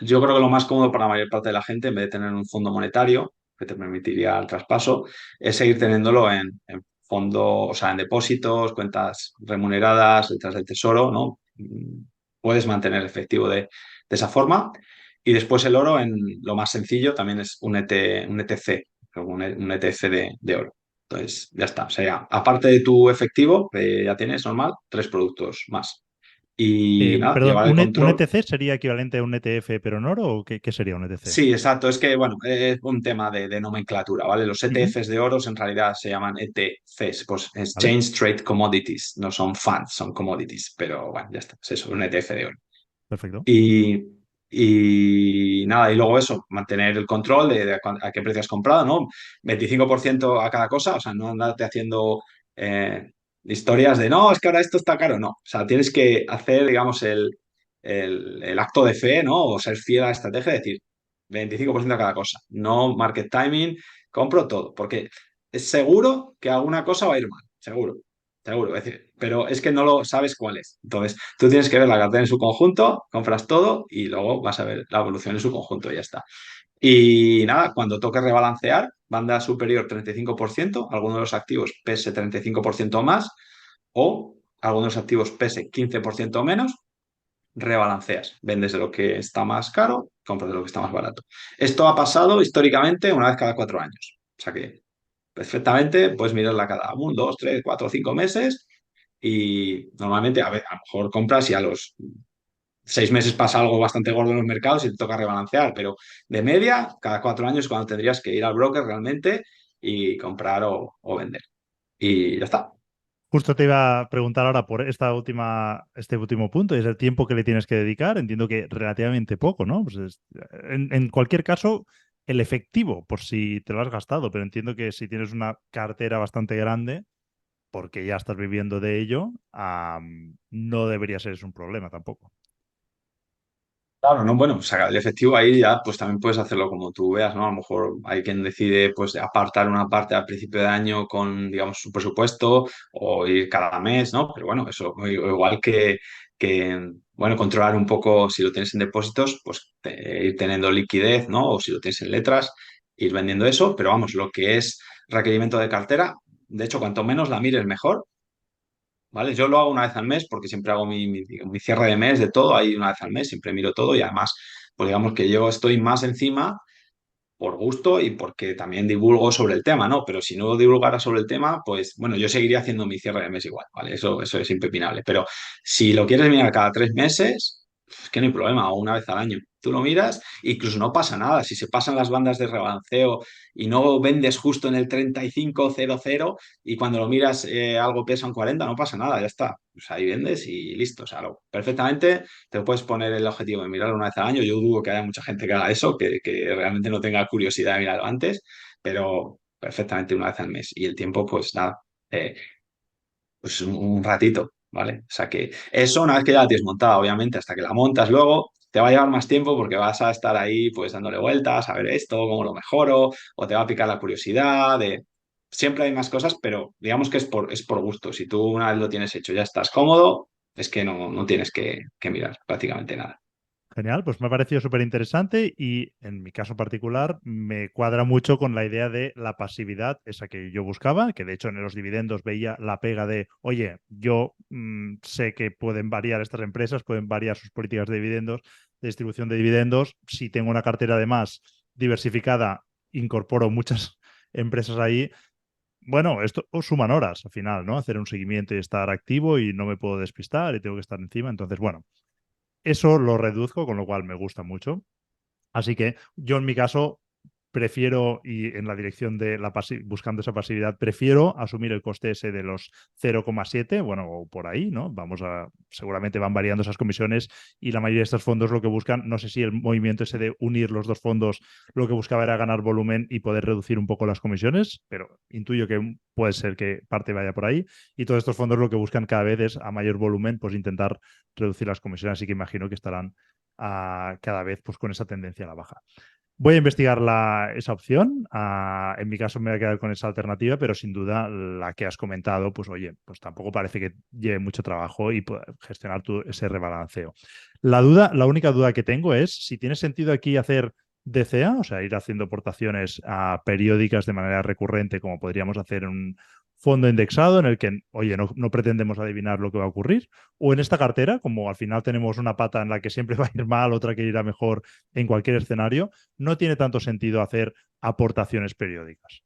[SPEAKER 2] yo creo que lo más cómodo para la mayor parte de la gente, en vez de tener un fondo monetario que te permitiría el traspaso, es seguir teniéndolo en fondo, o sea, en depósitos, cuentas remuneradas, letras del tesoro, ¿no? Puedes mantener el efectivo de esa forma. Y después el oro, en lo más sencillo, también es un ETC, un ETF de oro. Entonces, ya está. O sea, aparte de tu efectivo, que ya tienes normal, tres productos más. Y nada,
[SPEAKER 1] Perdón,
[SPEAKER 2] llevar el
[SPEAKER 1] un
[SPEAKER 2] control.
[SPEAKER 1] ETC sería equivalente a un ETF pero en oro o qué sería un ETC?
[SPEAKER 2] Sí, exacto. Es que, bueno, es un tema de nomenclatura, ¿vale? Los
[SPEAKER 1] Ujú.
[SPEAKER 2] ETFs de oros en realidad se llaman ETFs, pues
[SPEAKER 1] ¿Vale?
[SPEAKER 2] Exchange Trade Commodities, no son funds, son commodities, pero bueno, ya está, es eso, un ETF de oro.
[SPEAKER 1] Perfecto.
[SPEAKER 2] Y, y nada, y luego eso, mantener el control a qué precio has comprado, ¿no? 25% a cada cosa, o sea, no andarte haciendo eh, historias de, no, es que ahora esto está caro, no. O sea, tienes que hacer, digamos, el acto de fe, ¿no? O ser fiel a la estrategia, de decir, 25% a cada cosa, no market timing, compro todo, porque es seguro que alguna cosa va a ir mal, seguro. Seguro, es decir, pero es que no lo sabes cuál es. Entonces, tú tienes que ver la cartera en su conjunto, compras todo y luego vas a ver la evolución en su conjunto y ya está. Y nada, cuando toque rebalancear, banda superior 35%, alguno de los activos pese 35% más o algunos de los activos pese 15% menos, rebalanceas. Vendes de lo que está más caro, compras de lo que está más barato. Esto ha pasado históricamente una vez cada 4 años. O sea que perfectamente puedes mirarla cada 1, 2, 3, 4, 5 meses y normalmente a lo mejor compras y a los 6 meses pasa algo bastante gordo en los mercados y te toca rebalancear, pero de media, cada 4 años es cuando tendrías que ir al broker realmente y comprar o vender. Y ya está.
[SPEAKER 1] Justo te iba a preguntar ahora por este último punto, y es el tiempo que le tienes que dedicar. Entiendo que relativamente poco, ¿no? Pues en cualquier caso, el efectivo, por si te lo has gastado, pero entiendo que si tienes una cartera bastante grande, porque ya estás viviendo de ello, no debería ser eso un problema tampoco.
[SPEAKER 2] Claro, no, bueno, sacar el efectivo ahí ya pues también puedes hacerlo como tú veas, ¿no? A lo mejor hay quien decide pues apartar una parte al principio de año con, digamos, su presupuesto o ir cada mes, ¿no? Pero bueno, eso igual bueno, controlar un poco si lo tienes en depósitos, pues ir teniendo liquidez, ¿no? O si lo tienes en letras, ir vendiendo eso, pero vamos, lo que es requerimiento de cartera, de hecho, cuanto menos la mires mejor. ¿Vale? Yo lo hago una vez al mes porque siempre hago mi cierre de mes de todo, ahí una vez al mes, siempre miro todo y además, pues digamos que yo estoy más encima por gusto y porque también divulgo sobre el tema, ¿no? Pero si no divulgara sobre el tema, pues bueno, yo seguiría haciendo mi cierre de mes igual, ¿vale? Eso es impepinable. Pero si lo quieres mirar cada 3 meses, es que no hay problema, o una vez al año. Tú lo miras, incluso no pasa nada. Si se pasan las bandas de rebalanceo y no vendes justo en el 3500 y cuando lo miras algo pesa un 40, no pasa nada, ya está. Pues ahí vendes y listo. O sea, perfectamente te puedes poner el objetivo de mirarlo una vez al año. Yo dudo que haya mucha gente que haga eso, que realmente no tenga curiosidad de mirarlo antes, pero perfectamente una vez al mes. Y el tiempo, pues nada, eh, pues un ratito, ¿vale? O sea que eso una vez que ya la tienes montada, obviamente, hasta que la montas luego, te va a llevar más tiempo porque vas a estar ahí pues dándole vueltas, a ver esto, cómo lo mejoro, o te va a picar la curiosidad de... Siempre hay más cosas, pero digamos que es por gusto. Si tú una vez lo tienes hecho, ya estás cómodo, es que no tienes que mirar prácticamente nada.
[SPEAKER 1] Genial, pues me ha parecido súper interesante y en mi caso particular me cuadra mucho con la idea de la pasividad, esa que yo buscaba, que de hecho en los dividendos veía la pega de, oye, yo sé que pueden variar estas empresas, pueden variar sus políticas de dividendos, de distribución de dividendos. Si tengo una cartera además diversificada, incorporo muchas empresas ahí. Bueno, esto suman horas al final, ¿no? Hacer un seguimiento y estar activo y no me puedo despistar y tengo que estar encima. Entonces, bueno. Eso lo reduzco, con lo cual me gusta mucho. Así que yo en mi caso prefiero, y en la dirección de buscando esa pasividad, prefiero asumir el coste ese de los 0,7, bueno, o por ahí, ¿no? Seguramente van variando esas comisiones y la mayoría de estos fondos lo que buscan, no sé si el movimiento ese de unir los dos fondos lo que buscaba era ganar volumen y poder reducir un poco las comisiones, pero intuyo que puede ser que parte vaya por ahí y todos estos fondos lo que buscan cada vez es a mayor volumen, pues intentar reducir las comisiones, así que imagino que estarán cada vez pues con esa tendencia a la baja. Voy a investigar esa opción. En mi caso me voy a quedar con esa alternativa, pero sin duda la que has comentado, pues oye, pues tampoco parece que lleve mucho trabajo y gestionar ese rebalanceo. La única duda que tengo es si tiene sentido aquí hacer DCA, o sea, ir haciendo aportaciones periódicas de manera recurrente, como podríamos hacer en un fondo indexado en el que, oye, no pretendemos adivinar lo que va a ocurrir, o en esta cartera, como al final tenemos una pata en la que siempre va a ir mal, otra que irá mejor en cualquier escenario, no tiene tanto sentido hacer aportaciones periódicas.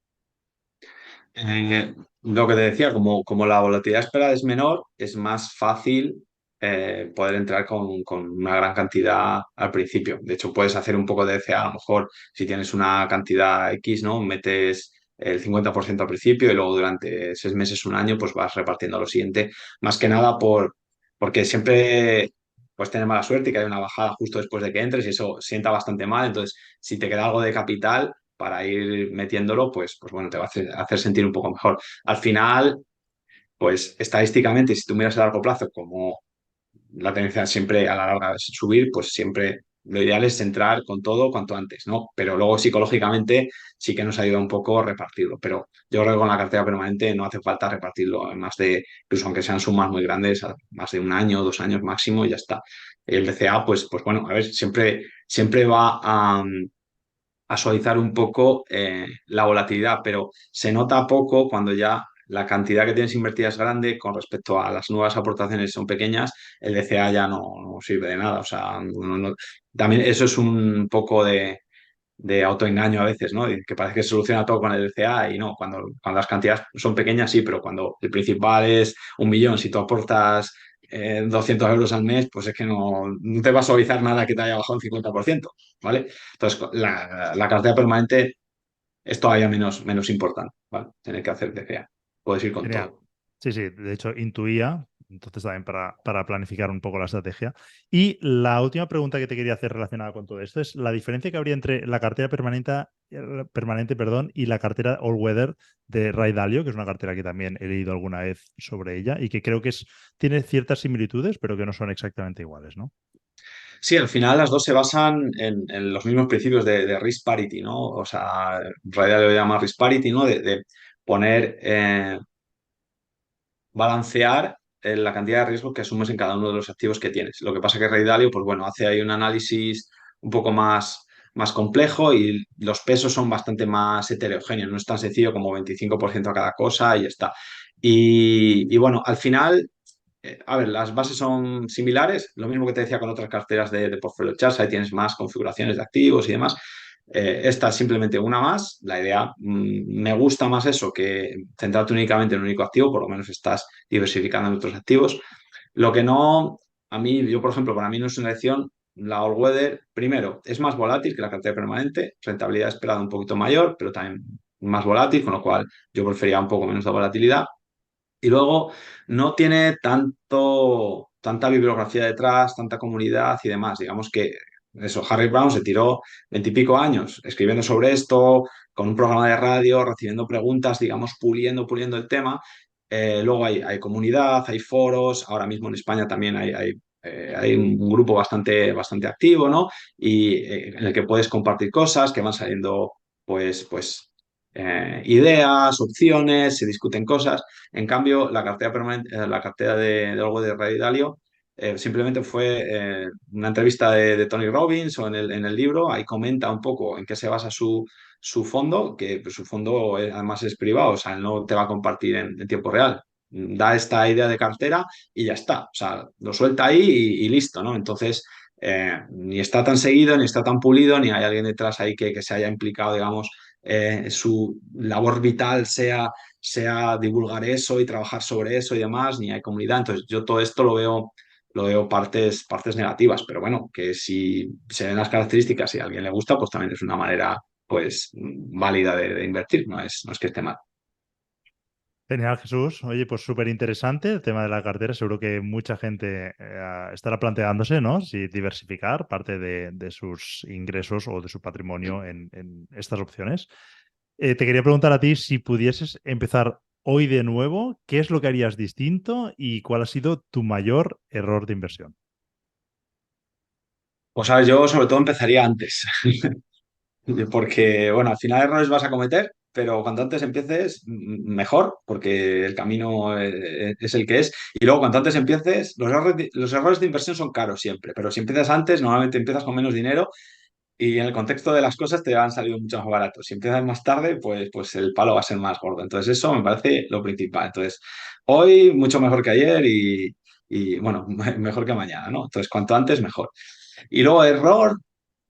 [SPEAKER 2] Eh, lo que te decía, como la volatilidad esperada es menor, es más fácil poder entrar con una gran cantidad al principio. De hecho, puedes hacer un poco de DCA, a lo mejor si tienes una cantidad X, ¿no? Metes el 50% al principio y luego durante 6 meses, un año, pues vas repartiendo lo siguiente. Más que nada porque siempre puedes tener mala suerte y que hay una bajada justo después de que entres y eso sienta bastante mal. Entonces, si te queda algo de capital para ir metiéndolo, pues bueno, te va a hacer sentir un poco mejor. Al final, pues estadísticamente, si tú miras a largo plazo, como la tendencia siempre a la larga es subir, pues siempre lo ideal es entrar con todo cuanto antes, ¿no? Pero luego psicológicamente sí que nos ayuda un poco repartirlo. Pero yo creo que con la cartera permanente no hace falta repartirlo en más de, incluso aunque sean sumas muy grandes, a más de un año, 2 años máximo y ya está. El DCA, pues bueno, a ver, siempre va a suavizar un poco la volatilidad, pero se nota poco cuando ya la cantidad que tienes invertida es grande con respecto a las nuevas aportaciones son pequeñas, el DCA ya no sirve de nada. O sea, también eso es un poco de de autoengaño a veces, ¿no? Y que parece que se soluciona todo con el LCA y no, cuando las cantidades son pequeñas sí, pero cuando el principal es 1 millón, si tú aportas 200 euros al mes, pues es que no te va a suavizar nada que te haya bajado un 50%, ¿vale? Entonces, la cartera permanente es todavía menos importante, ¿vale? Tener que hacer DCA. Puedes ir con
[SPEAKER 1] Genial.
[SPEAKER 2] todo.
[SPEAKER 1] Sí, sí, de hecho intuía, entonces también para planificar un poco la estrategia. Y la última pregunta que te quería hacer relacionada con todo esto es la diferencia que habría entre la cartera permanente, perdón, y la cartera All Weather de Ray Dalio, que es una cartera que también he leído alguna vez sobre ella y que creo que tiene ciertas similitudes, pero que no son exactamente iguales, ¿no?
[SPEAKER 2] Sí, al final las dos se basan en los mismos principios de risk parity, ¿no? O sea, en realidad lo llama risk parity, ¿no? De poner, balancear la cantidad de riesgo que asumes en cada uno de los activos que tienes. Lo que pasa que Ray Dalio, pues bueno, hace ahí un análisis un poco más complejo y los pesos son bastante más heterogéneos, no es tan sencillo como 25% a cada cosa y ya está. Y bueno, al final a ver, las bases son similares, lo mismo que te decía con otras carteras de Portfolio Charts, ahí tienes más configuraciones de activos y demás. Esta es simplemente una más. La idea, me gusta más eso que centrarte únicamente en un único activo, por lo menos estás diversificando en otros activos. Lo que no, a mí, yo por ejemplo, para mí no es una elección. La All Weather, primero, es más volátil que la cartera permanente, rentabilidad esperada un poquito mayor, pero también más volátil, con lo cual yo prefería un poco menos de volatilidad. Y luego no tiene tanta bibliografía detrás, tanta comunidad y demás. Digamos que eso, Harry Brown se tiró 20 y pico años escribiendo sobre esto, con un programa de radio, recibiendo preguntas, digamos, puliendo el tema. Luego hay comunidad, hay foros, ahora mismo en España también hay un grupo bastante activo, ¿no? Y en el que puedes compartir cosas que van saliendo, ideas, opciones, se discuten cosas. En cambio, la cartera permanente, la cartera de algo de Ray Dalio, simplemente fue una entrevista de Tony Robbins o en el libro. Ahí comenta un poco en qué se basa su fondo, que pues, su fondo además es privado, o sea, él no te va a compartir en tiempo real. Da esta idea de cartera y ya está. O sea, lo suelta ahí y listo, ¿no? Entonces, ni está tan seguido, ni está tan pulido, ni hay alguien detrás ahí que se haya implicado, digamos, su labor vital sea divulgar eso y trabajar sobre eso y demás, ni hay comunidad. Entonces, yo todo esto lo veo partes negativas, pero bueno, que si se ven las características y a alguien le gusta, pues también es una manera pues válida de invertir, no es que esté mal.
[SPEAKER 1] Genial, Jesús. Oye, pues súper interesante el tema de la cartera. Seguro que mucha gente estará planteándose, ¿no? Si diversificar parte de sus ingresos o de su patrimonio en estas opciones. Te quería preguntar a ti si pudieses empezar hoy de nuevo, ¿qué es lo que harías distinto y cuál ha sido tu mayor error de inversión?
[SPEAKER 2] Pues sabes, yo sobre todo empezaría antes. Porque, bueno, al final errores vas a cometer, pero cuanto antes empieces, mejor, porque el camino es el que es. Y luego, cuanto antes empieces, los errores de inversión son caros siempre, pero si empiezas antes, normalmente empiezas con menos dinero y en el contexto de las cosas te han salido mucho más baratos. Si empiezas más tarde, pues el palo va a ser más gordo. Entonces, eso me parece lo principal. Entonces, hoy mucho mejor que ayer y bueno, mejor que mañana, ¿no? Entonces, cuanto antes, mejor. Y luego, error.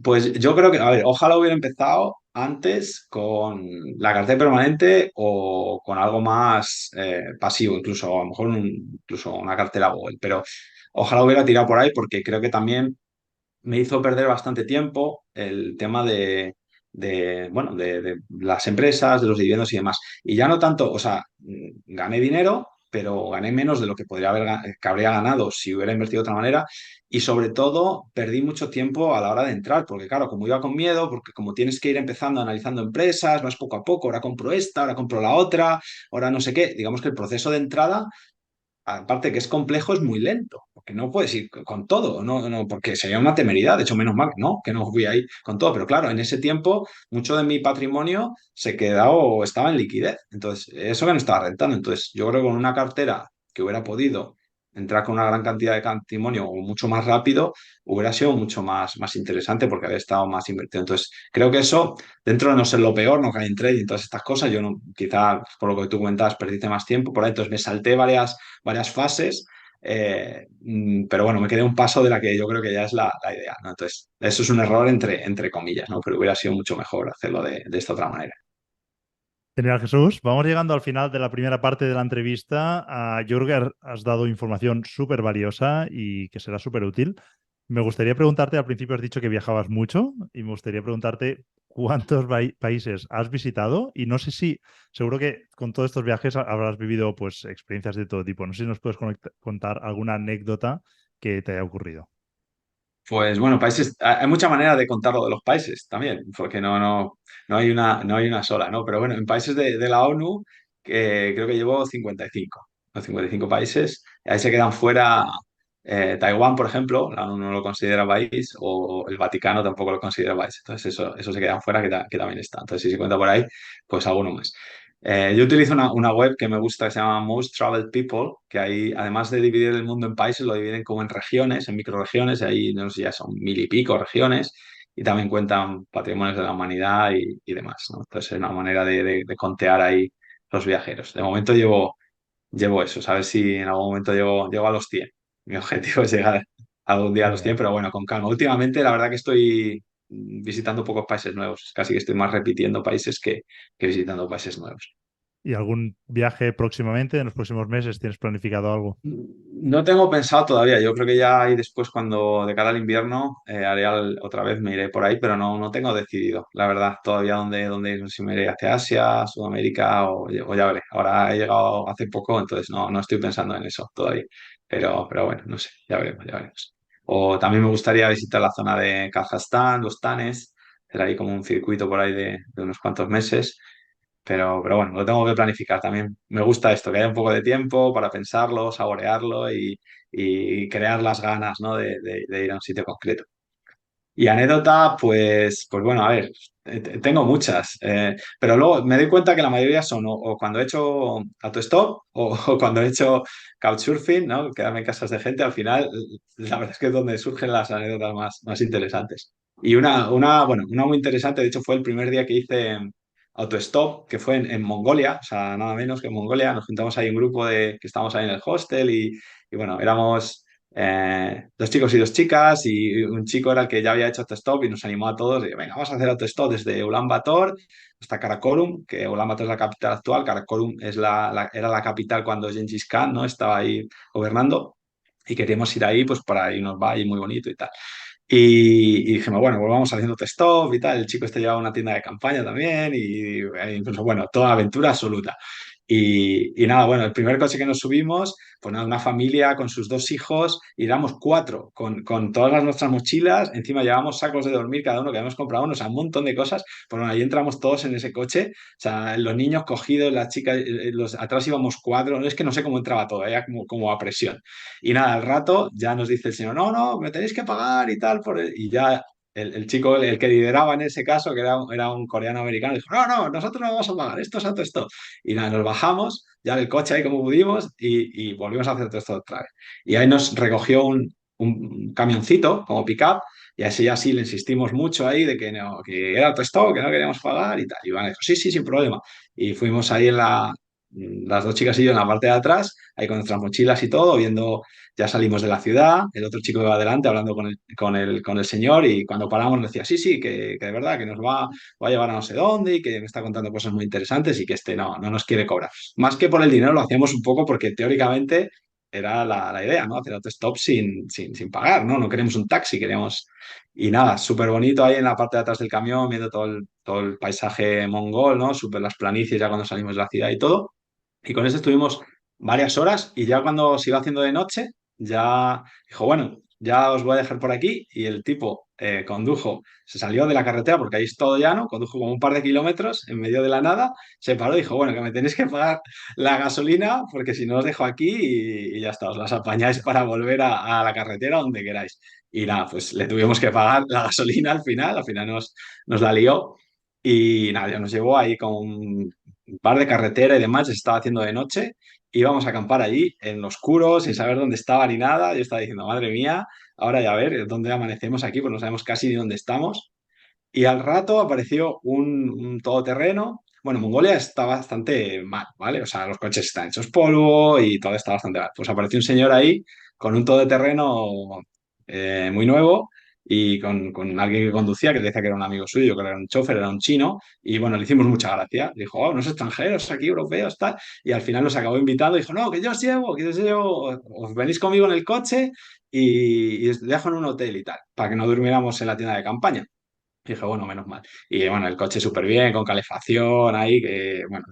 [SPEAKER 2] Pues yo creo que, a ver, ojalá hubiera empezado antes con la cartera permanente o con algo más pasivo, incluso a lo mejor incluso una cartera Google, pero ojalá hubiera tirado por ahí porque creo que también me hizo perder bastante tiempo el tema bueno, de las empresas, de los dividendos y demás. Y ya no tanto, o sea, gané dinero, pero gané menos de lo que que habría ganado si hubiera invertido de otra manera. Y sobre todo, perdí mucho tiempo a la hora de entrar, porque claro, como iba con miedo, porque como tienes que ir empezando analizando empresas, vas poco a poco, ahora compro esta, ahora compro la otra, ahora no sé qué, digamos que el proceso de entrada aparte que es complejo, es muy lento, porque no puedes ir con todo, no, porque sería una temeridad, de hecho, menos mal, ¿no? Que no fui ahí con todo, pero claro, en ese tiempo mucho de mi patrimonio se quedaba o estaba en liquidez, entonces eso que no estaba rentando, entonces yo creo que con una cartera que hubiera podido entrar con una gran cantidad de patrimonio o mucho más rápido, hubiera sido mucho más interesante porque había estado más invertido. Entonces, creo que eso, dentro de no ser lo peor, no caer en trading y todas estas cosas, yo no, quizá por lo que tú comentabas, perdiste más tiempo por ahí, entonces me salté varias fases. pero bueno, me quedé un paso de la que yo creo que ya es la idea, ¿no? Entonces, eso es un error entre comillas, ¿no? Pero hubiera sido mucho mejor hacerlo de esta otra manera.
[SPEAKER 1] Genial, Jesús. Vamos llegando al final de la primera parte de la entrevista. Yo creo que has dado información súper valiosa y que será súper útil. Me gustaría preguntarte, al principio has dicho que viajabas mucho y me gustaría preguntarte cuántos países has visitado y no sé si, seguro que con todos estos viajes habrás vivido pues experiencias de todo tipo. No sé si nos puedes contar alguna anécdota que te haya ocurrido.
[SPEAKER 2] Pues bueno, países, hay muchas maneras de contar lo de los países también, porque no hay una sola, ¿no? Pero bueno, en países de la ONU, que creo que llevo 55, ¿no? 55 países, ahí se quedan fuera Taiwán, por ejemplo, la ONU no lo considera país, o el Vaticano tampoco lo considera país, entonces eso se quedan fuera que también está. Entonces, si se cuenta por ahí, pues alguno más. Yo utilizo una web que me gusta que se llama Most Traveled People, que ahí, además de dividir el mundo en países, lo dividen como en regiones, en microregiones, y ahí no sé, ya son mil y pico regiones, y también cuentan patrimonios de la humanidad y demás, ¿no? Entonces es una manera de contear ahí los viajeros. De momento llevo eso, a ver si en algún momento llego a los 100. Mi objetivo es llegar algún día a los 100,
[SPEAKER 1] Genial.
[SPEAKER 2] pero bueno, con calma. Últimamente, la verdad que estoy visitando pocos países nuevos, casi que estoy más repitiendo países que visitando países nuevos.
[SPEAKER 1] ¿Y algún viaje próximamente, en los próximos meses, tienes planificado algo?
[SPEAKER 2] No tengo pensado todavía. Yo creo que ya ahí después, cuando de cara al invierno, haré otra vez, me iré por ahí, pero no tengo decidido, la verdad, todavía dónde ir, si me iré hacia Asia, Sudamérica o ya veré. Ahora he llegado hace poco, entonces no estoy pensando en eso todavía. Pero bueno, no sé, ya veremos, ya veremos. O también me gustaría visitar la zona de Kazajstán, los Tanes, hacer ahí como un circuito por ahí de unos cuantos meses. Pero bueno, lo tengo que planificar también. Me gusta esto, que haya un poco de tiempo para pensarlo, saborearlo y crear las ganas, ¿no? de ir a un sitio concreto. Y anécdota, pues bueno, a ver, tengo muchas, pero luego me doy cuenta que la mayoría son o cuando he hecho autostop o cuando he hecho couchsurfing, ¿no? Quedarme en casas de gente, al final, la verdad es que es donde surgen las anécdotas más interesantes. Y bueno, una muy interesante, de hecho, fue el primer día que hice autostop, que fue en Mongolia, o sea, nada menos que en Mongolia. Nos juntamos ahí un grupo que estábamos ahí en el hostel y bueno, éramos dos chicos y dos chicas, y un chico era el que ya había hecho autostop y nos animó a todos, y venga, vamos a hacer autostop desde Ulan Bator hasta Karakorum, que Ulan Bator es la capital actual, Karakorum era la capital cuando Gengis Khan, ¿no? Estaba ahí gobernando, y queríamos ir ahí pues para irnos va y muy bonito y tal. Y dijimos, bueno, pues vamos haciendo autostop y tal. El chico este llevaba una tienda de campaña también y incluso, bueno, toda aventura absoluta. Y nada, bueno, el primer coche que nos subimos, pues nada, una familia con sus dos hijos, y éramos cuatro, con todas nuestras mochilas, encima llevábamos sacos de dormir cada uno que habíamos comprado, o sea, un montón de cosas, pues bueno, ahí entramos todos en ese coche, o sea, los niños cogidos, las chicas, atrás íbamos cuatro, es que no sé cómo entraba todo, era como a presión. Y nada, al rato ya nos dice el señor, no, me tenéis que pagar y tal, y ya el chico, el que lideraba en ese caso, que era un coreano americano, dijo, no, nosotros no vamos a pagar, esto es esto. Y nada, nos bajamos ya del coche ahí como pudimos y volvimos a hacer todo esto otra vez. Y ahí nos recogió un camioncito como pick-up y así le insistimos mucho ahí de que, no, que era autostop, que no queríamos pagar y tal. Y Iván dijo, sí, sin problema. Y fuimos ahí las dos chicas y yo en la parte de atrás, ahí con nuestras mochilas y todo, viendo, ya salimos de la ciudad, el otro chico iba adelante hablando con el señor, y cuando paramos nos decía, sí, que de verdad, que va a llevar a no sé dónde y que me está contando cosas muy interesantes y que este no nos quiere cobrar. Más que por el dinero, lo hacíamos un poco porque teóricamente era la idea, ¿no? Hacer autostop sin pagar, ¿no? No queremos un taxi, queremos... Y nada, súper bonito ahí en la parte de atrás del camión, viendo todo el paisaje mongol, ¿no? Súper las planicies ya cuando salimos de la ciudad y todo. Y con eso estuvimos varias horas, y ya cuando se iba haciendo de noche, ya dijo, bueno, ya os voy a dejar por aquí, y el tipo condujo, se salió de la carretera porque ahí es todo llano, condujo como un par de kilómetros en medio de la nada, se paró y dijo, bueno, que me tenéis que pagar la gasolina porque si no os dejo aquí y ya está, os las apañáis para volver a la carretera donde queráis. Y nada, pues le tuvimos que pagar la gasolina al final nos la lió. Y nada, ya nos llevó ahí con un par de carretera y demás, se estaba haciendo de noche, íbamos a acampar allí en lo oscuro, sin saber dónde estaba ni nada. Yo estaba diciendo, madre mía, ahora ya a ver dónde amanecemos aquí, pues no sabemos casi ni dónde estamos. Y al rato apareció un todoterreno. Bueno, Mongolia está bastante mal, ¿vale? O sea, los coches están hechos polvo y todo está bastante mal. Pues apareció un señor ahí con un todoterreno muy nuevo y con alguien que conducía, que decía que era un amigo suyo, que era un chofer, era un chino. Y bueno, le hicimos mucha gracia. Dijo, oh, unos extranjeros aquí, europeos, tal. Y al final nos acabó invitando. Dijo, no, que yo os llevo, os venís conmigo en el coche y os dejo en un hotel y tal, para que no durmiéramos en la tienda de campaña. Y dije, bueno, menos mal. Y bueno, el coche súper bien, con calefacción ahí, que bueno,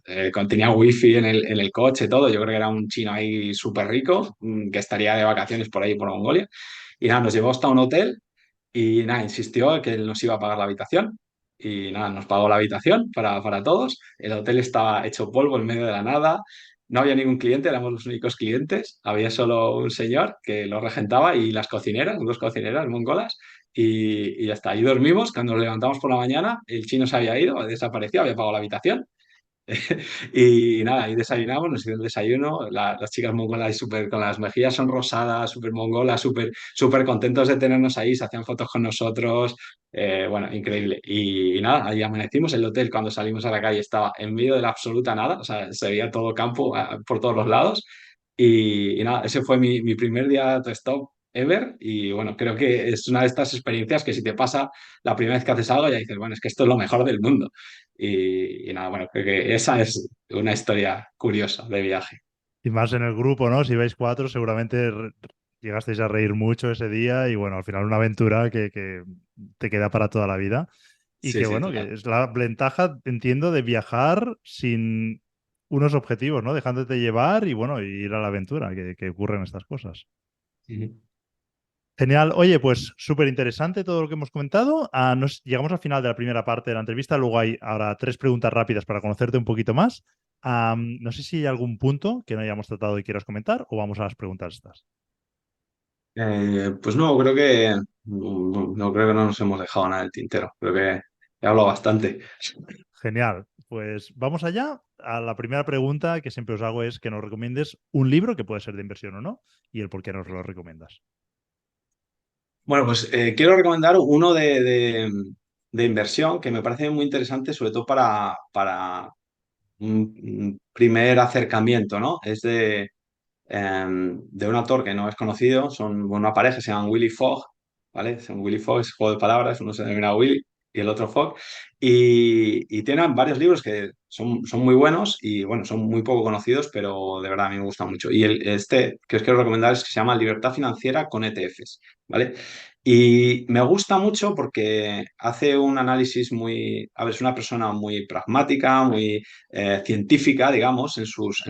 [SPEAKER 2] tenía wifi en el coche, todo. Yo creo que era un chino ahí súper rico, que estaría de vacaciones por ahí, por Mongolia. Y nada, nos llevó hasta un hotel y nada, insistió que él nos iba a pagar la habitación. Y nada, nos pagó la habitación para todos. El hotel estaba hecho polvo en medio de la nada. No había ningún cliente, éramos los únicos clientes. Había solo un señor que lo regentaba y las cocineras, dos cocineras mongolas. Y ya está. Ahí dormimos. Cuando nos levantamos por la mañana, el chino se había ido, desapareció, había pagado la habitación. Y nada, ahí desayunamos, nos hicieron el desayuno, las chicas mongolas ahí súper con las mejillas sonrosadas, súper mongolas, súper contentos de tenernos ahí, se hacían fotos con nosotros, bueno, increíble. Y nada, ahí amanecimos, el hotel cuando salimos a la calle estaba en medio de la absoluta nada, o sea, se veía todo campo por todos los lados. Y nada, ese fue mi primer día de stop ever y bueno, creo que es una de estas experiencias que si te pasa la primera vez que haces algo ya dices, bueno, es que esto es lo mejor del mundo. Y nada, bueno, creo que esa es una historia curiosa de viaje.
[SPEAKER 1] Y más en el grupo, ¿no? Si vais cuatro, seguramente llegasteis a reír mucho ese día y bueno, al final una aventura que te queda para toda la vida. Y
[SPEAKER 2] Sí,
[SPEAKER 1] que
[SPEAKER 2] sí,
[SPEAKER 1] bueno,
[SPEAKER 2] total.
[SPEAKER 1] que es la ventaja, entiendo, de viajar sin unos objetivos, ¿no? Dejándote llevar y bueno, y ir a la aventura, que ocurren estas cosas.
[SPEAKER 2] Ujú.
[SPEAKER 1] Genial. Oye, pues súper interesante todo lo que hemos comentado. Llegamos al final de la primera parte de la entrevista. Luego hay ahora tres preguntas rápidas para conocerte un poquito más. No sé si hay algún punto que no hayamos tratado y quieras comentar o vamos a las preguntas estas.
[SPEAKER 2] Pues no, creo que no creo que no nos hemos dejado nada del tintero. Creo que he hablado bastante.
[SPEAKER 1] Genial. Pues vamos allá. A la primera pregunta que siempre os hago es que nos recomiendes un libro que puede ser de inversión o no y el por qué nos lo recomiendas.
[SPEAKER 2] Bueno, pues quiero recomendar uno de inversión que me parece muy interesante, sobre todo para un primer acercamiento, ¿no? Es de un autor que no es conocido, son una pareja, se llaman Willy Fogg, ¿vale? Son Willy Fogg, es juego de palabras, uno se denomina Willy y el otro Fogg, y tienen varios libros que son muy buenos y, bueno, son muy poco conocidos, pero de verdad a mí me gusta mucho. Y este que os quiero recomendar es que se llama Libertad Financiera con ETFs, ¿vale? Y me gusta mucho porque hace un análisis muy, a ver, es una persona muy pragmática, muy científica, digamos, en sus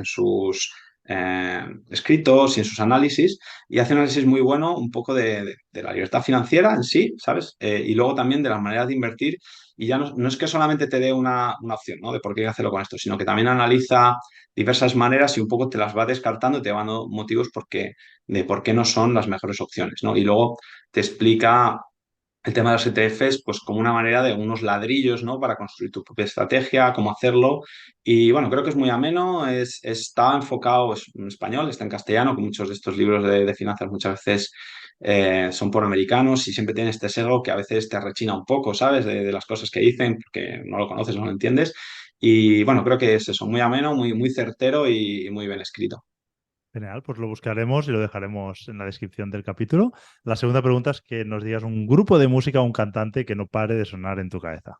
[SPEAKER 2] escritos y en sus análisis, y hace un análisis muy bueno un poco de la libertad financiera en sí, ¿sabes? Y luego también de las maneras de invertir, y ya no es que solamente te dé una opción, ¿no? De por qué hacerlo con esto, sino que también analiza diversas maneras y un poco te las va descartando y te va dando motivos de por qué no son las mejores opciones, ¿no? Y luego te explica el tema de los ETFs, pues como una manera de unos ladrillos, ¿no? Para construir tu propia estrategia, cómo hacerlo. Y bueno, creo que es muy ameno, está enfocado, es en español, está en castellano, que muchos de estos libros de finanzas muchas veces son por americanos y siempre tienen este sesgo que a veces te rechina un poco, ¿sabes? De las cosas que dicen, porque no lo conoces, no lo entiendes. Y bueno, creo que es eso, muy ameno, muy certero y muy bien escrito.
[SPEAKER 1] Genial, pues lo buscaremos y lo dejaremos en la descripción del capítulo. La segunda pregunta es que nos digas un grupo de música o un cantante que no pare de sonar en tu cabeza.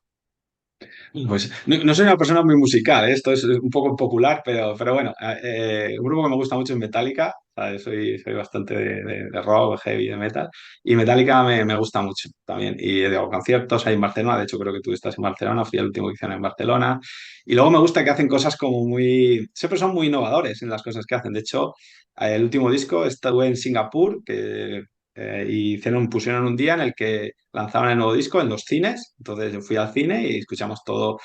[SPEAKER 2] Pues no soy una persona muy musical, ¿eh? Esto es un poco popular, pero bueno, un grupo que me gusta mucho es Metallica, ¿sabes? Soy bastante de rock, heavy, de metal, y Metallica me gusta mucho también. Y hago conciertos ahí en Barcelona, de hecho creo que tú estás en Barcelona, fui al último que hicieron en Barcelona, y luego me gusta que hacen cosas como siempre son muy innovadores en las cosas que hacen. De hecho, el último disco estuve en Singapur, y pusieron un día en el que lanzaban el nuevo disco en los cines. Entonces yo fui al cine y escuchamos todo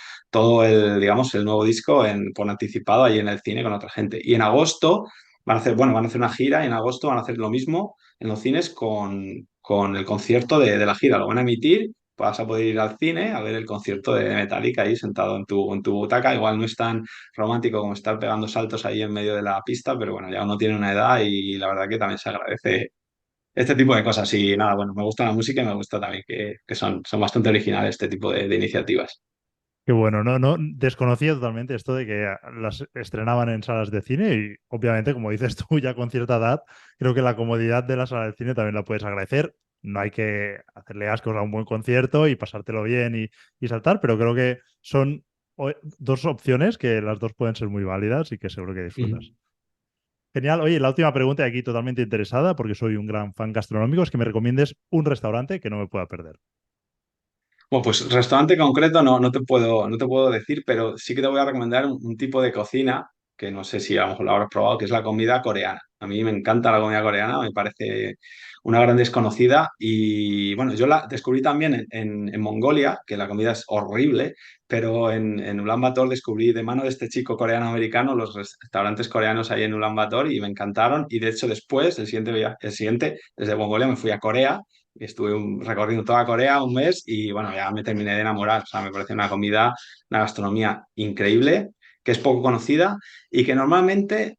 [SPEAKER 2] digamos, el nuevo disco por anticipado ahí en el cine con otra gente. Y en agosto van a hacer una gira y en agosto van a hacer lo mismo en los cines con el concierto de la gira. Lo van a emitir. Vas a poder ir al cine a ver el concierto de Metallica ahí sentado en tu butaca. Igual no es tan romántico como estar pegando saltos ahí en medio de la pista, pero bueno, ya uno tiene una edad y la verdad que también se agradece este tipo de cosas. Y nada, bueno, me gusta la música y me gusta también que son bastante originales este tipo de iniciativas.
[SPEAKER 1] Qué bueno, desconocía totalmente esto de que las estrenaban en salas de cine y obviamente, como dices tú, ya con cierta edad, creo que la comodidad de la sala de cine también la puedes agradecer. No hay que hacerle ascos a un buen concierto y pasártelo bien y saltar, pero creo que son dos opciones que las dos pueden ser muy válidas y que seguro que disfrutas.
[SPEAKER 2] Ujú.
[SPEAKER 1] Genial. Oye, la última pregunta y aquí totalmente interesada, porque soy un gran fan gastronómico, es que me recomiendes un restaurante que no me pueda perder.
[SPEAKER 2] Bueno, pues restaurante concreto no te puedo decir, pero sí que te voy a recomendar un tipo de cocina que no sé si a lo mejor lo habrás probado, que es la comida coreana. A mí me encanta la comida coreana, me parece una gran desconocida y bueno, yo la descubrí también en Mongolia, que la comida es horrible, pero en Ulan Bator descubrí de mano de este chico coreano-americano los restaurantes coreanos ahí en Ulan Bator y me encantaron y de hecho después, el siguiente, desde Mongolia me fui a Corea. Estuve recorriendo toda Corea un mes y bueno, ya me terminé de enamorar. O sea, me parece una comida, una gastronomía increíble, que es poco conocida y que normalmente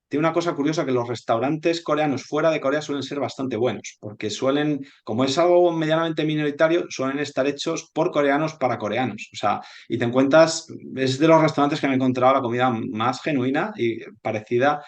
[SPEAKER 2] tiene una cosa curiosa que los restaurantes coreanos fuera de Corea suelen ser bastante buenos, porque suelen, como es algo medianamente minoritario, suelen estar hechos por coreanos para coreanos. O sea, y te encuentras, es de los restaurantes que me he encontrado la comida más genuina y parecida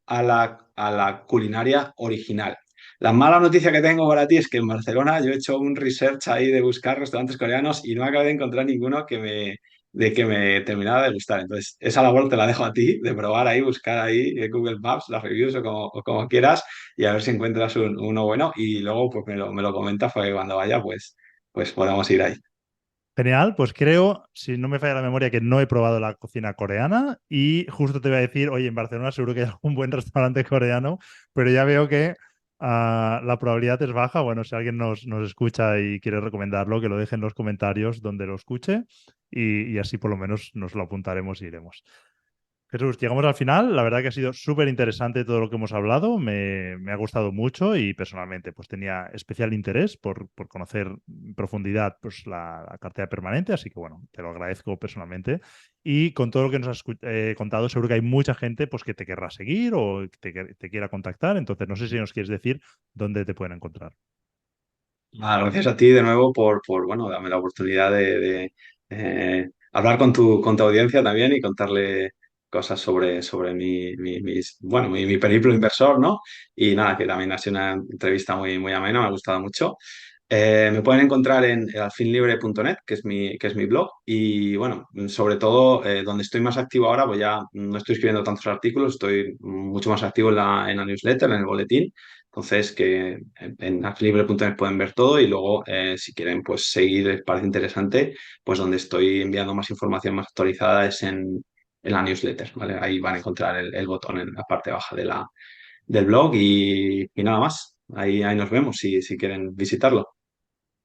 [SPEAKER 2] a la culinaria original. La mala noticia que tengo para ti es que en Barcelona yo he hecho un research ahí de buscar restaurantes coreanos y no acabé de encontrar ninguno que me terminara de gustar. Entonces, esa labor te la dejo a ti, de probar ahí, buscar ahí en Google Maps, las reviews o como quieras y a ver si encuentras uno bueno y luego pues me lo comentas para que cuando vaya pues podamos ir ahí.
[SPEAKER 1] Genial, pues creo, si no me falla la memoria, que no he probado la cocina coreana y justo te voy a decir, oye, en Barcelona seguro que hay algún buen restaurante coreano, pero ya veo que la probabilidad es baja. Bueno, si alguien nos escucha y quiere recomendarlo, que lo deje en los comentarios donde lo escuche y así por lo menos nos lo apuntaremos y iremos. Jesús, llegamos al final. La verdad que ha sido súper interesante todo lo que hemos hablado. Me ha gustado mucho y personalmente pues tenía especial interés por conocer en profundidad pues, la cartera permanente. Así que bueno, te lo agradezco personalmente. Y con todo lo que nos has contado, seguro que hay mucha gente pues, que te querrá seguir o te quiera contactar. Entonces, no sé si nos quieres decir dónde te pueden encontrar.
[SPEAKER 2] Nada, gracias a ti de nuevo por bueno, darme la oportunidad de hablar con tu audiencia también y contarle cosas sobre mi periplo inversor, ¿no? Y nada, que también ha sido una entrevista muy, muy amena, me ha gustado mucho. Me pueden encontrar en alfinlibre.net, que es mi blog, y bueno, sobre todo donde estoy más activo ahora, pues ya no estoy escribiendo tantos artículos, estoy mucho más activo en la newsletter, en el boletín, entonces que en alfinlibre.net pueden ver todo y luego si quieren pues seguir, les parece interesante, pues donde estoy enviando más información más actualizada es en la newsletter, ¿vale? Ahí van a encontrar el botón en la parte baja del blog y nada más. Ahí nos vemos si quieren visitarlo.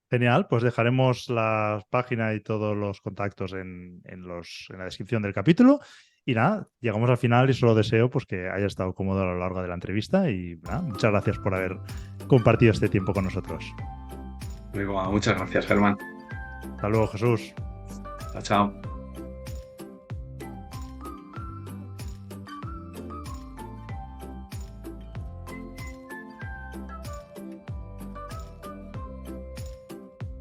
[SPEAKER 1] Genial, pues dejaremos la página y todos los contactos en la descripción del capítulo. Y nada, llegamos al final y solo deseo pues, que haya estado cómodo a lo largo de la entrevista y nada, muchas gracias por haber compartido este tiempo con nosotros.
[SPEAKER 2] Muy bien, muchas gracias, Germán.
[SPEAKER 1] Hasta luego, Jesús.
[SPEAKER 2] Chao, chao.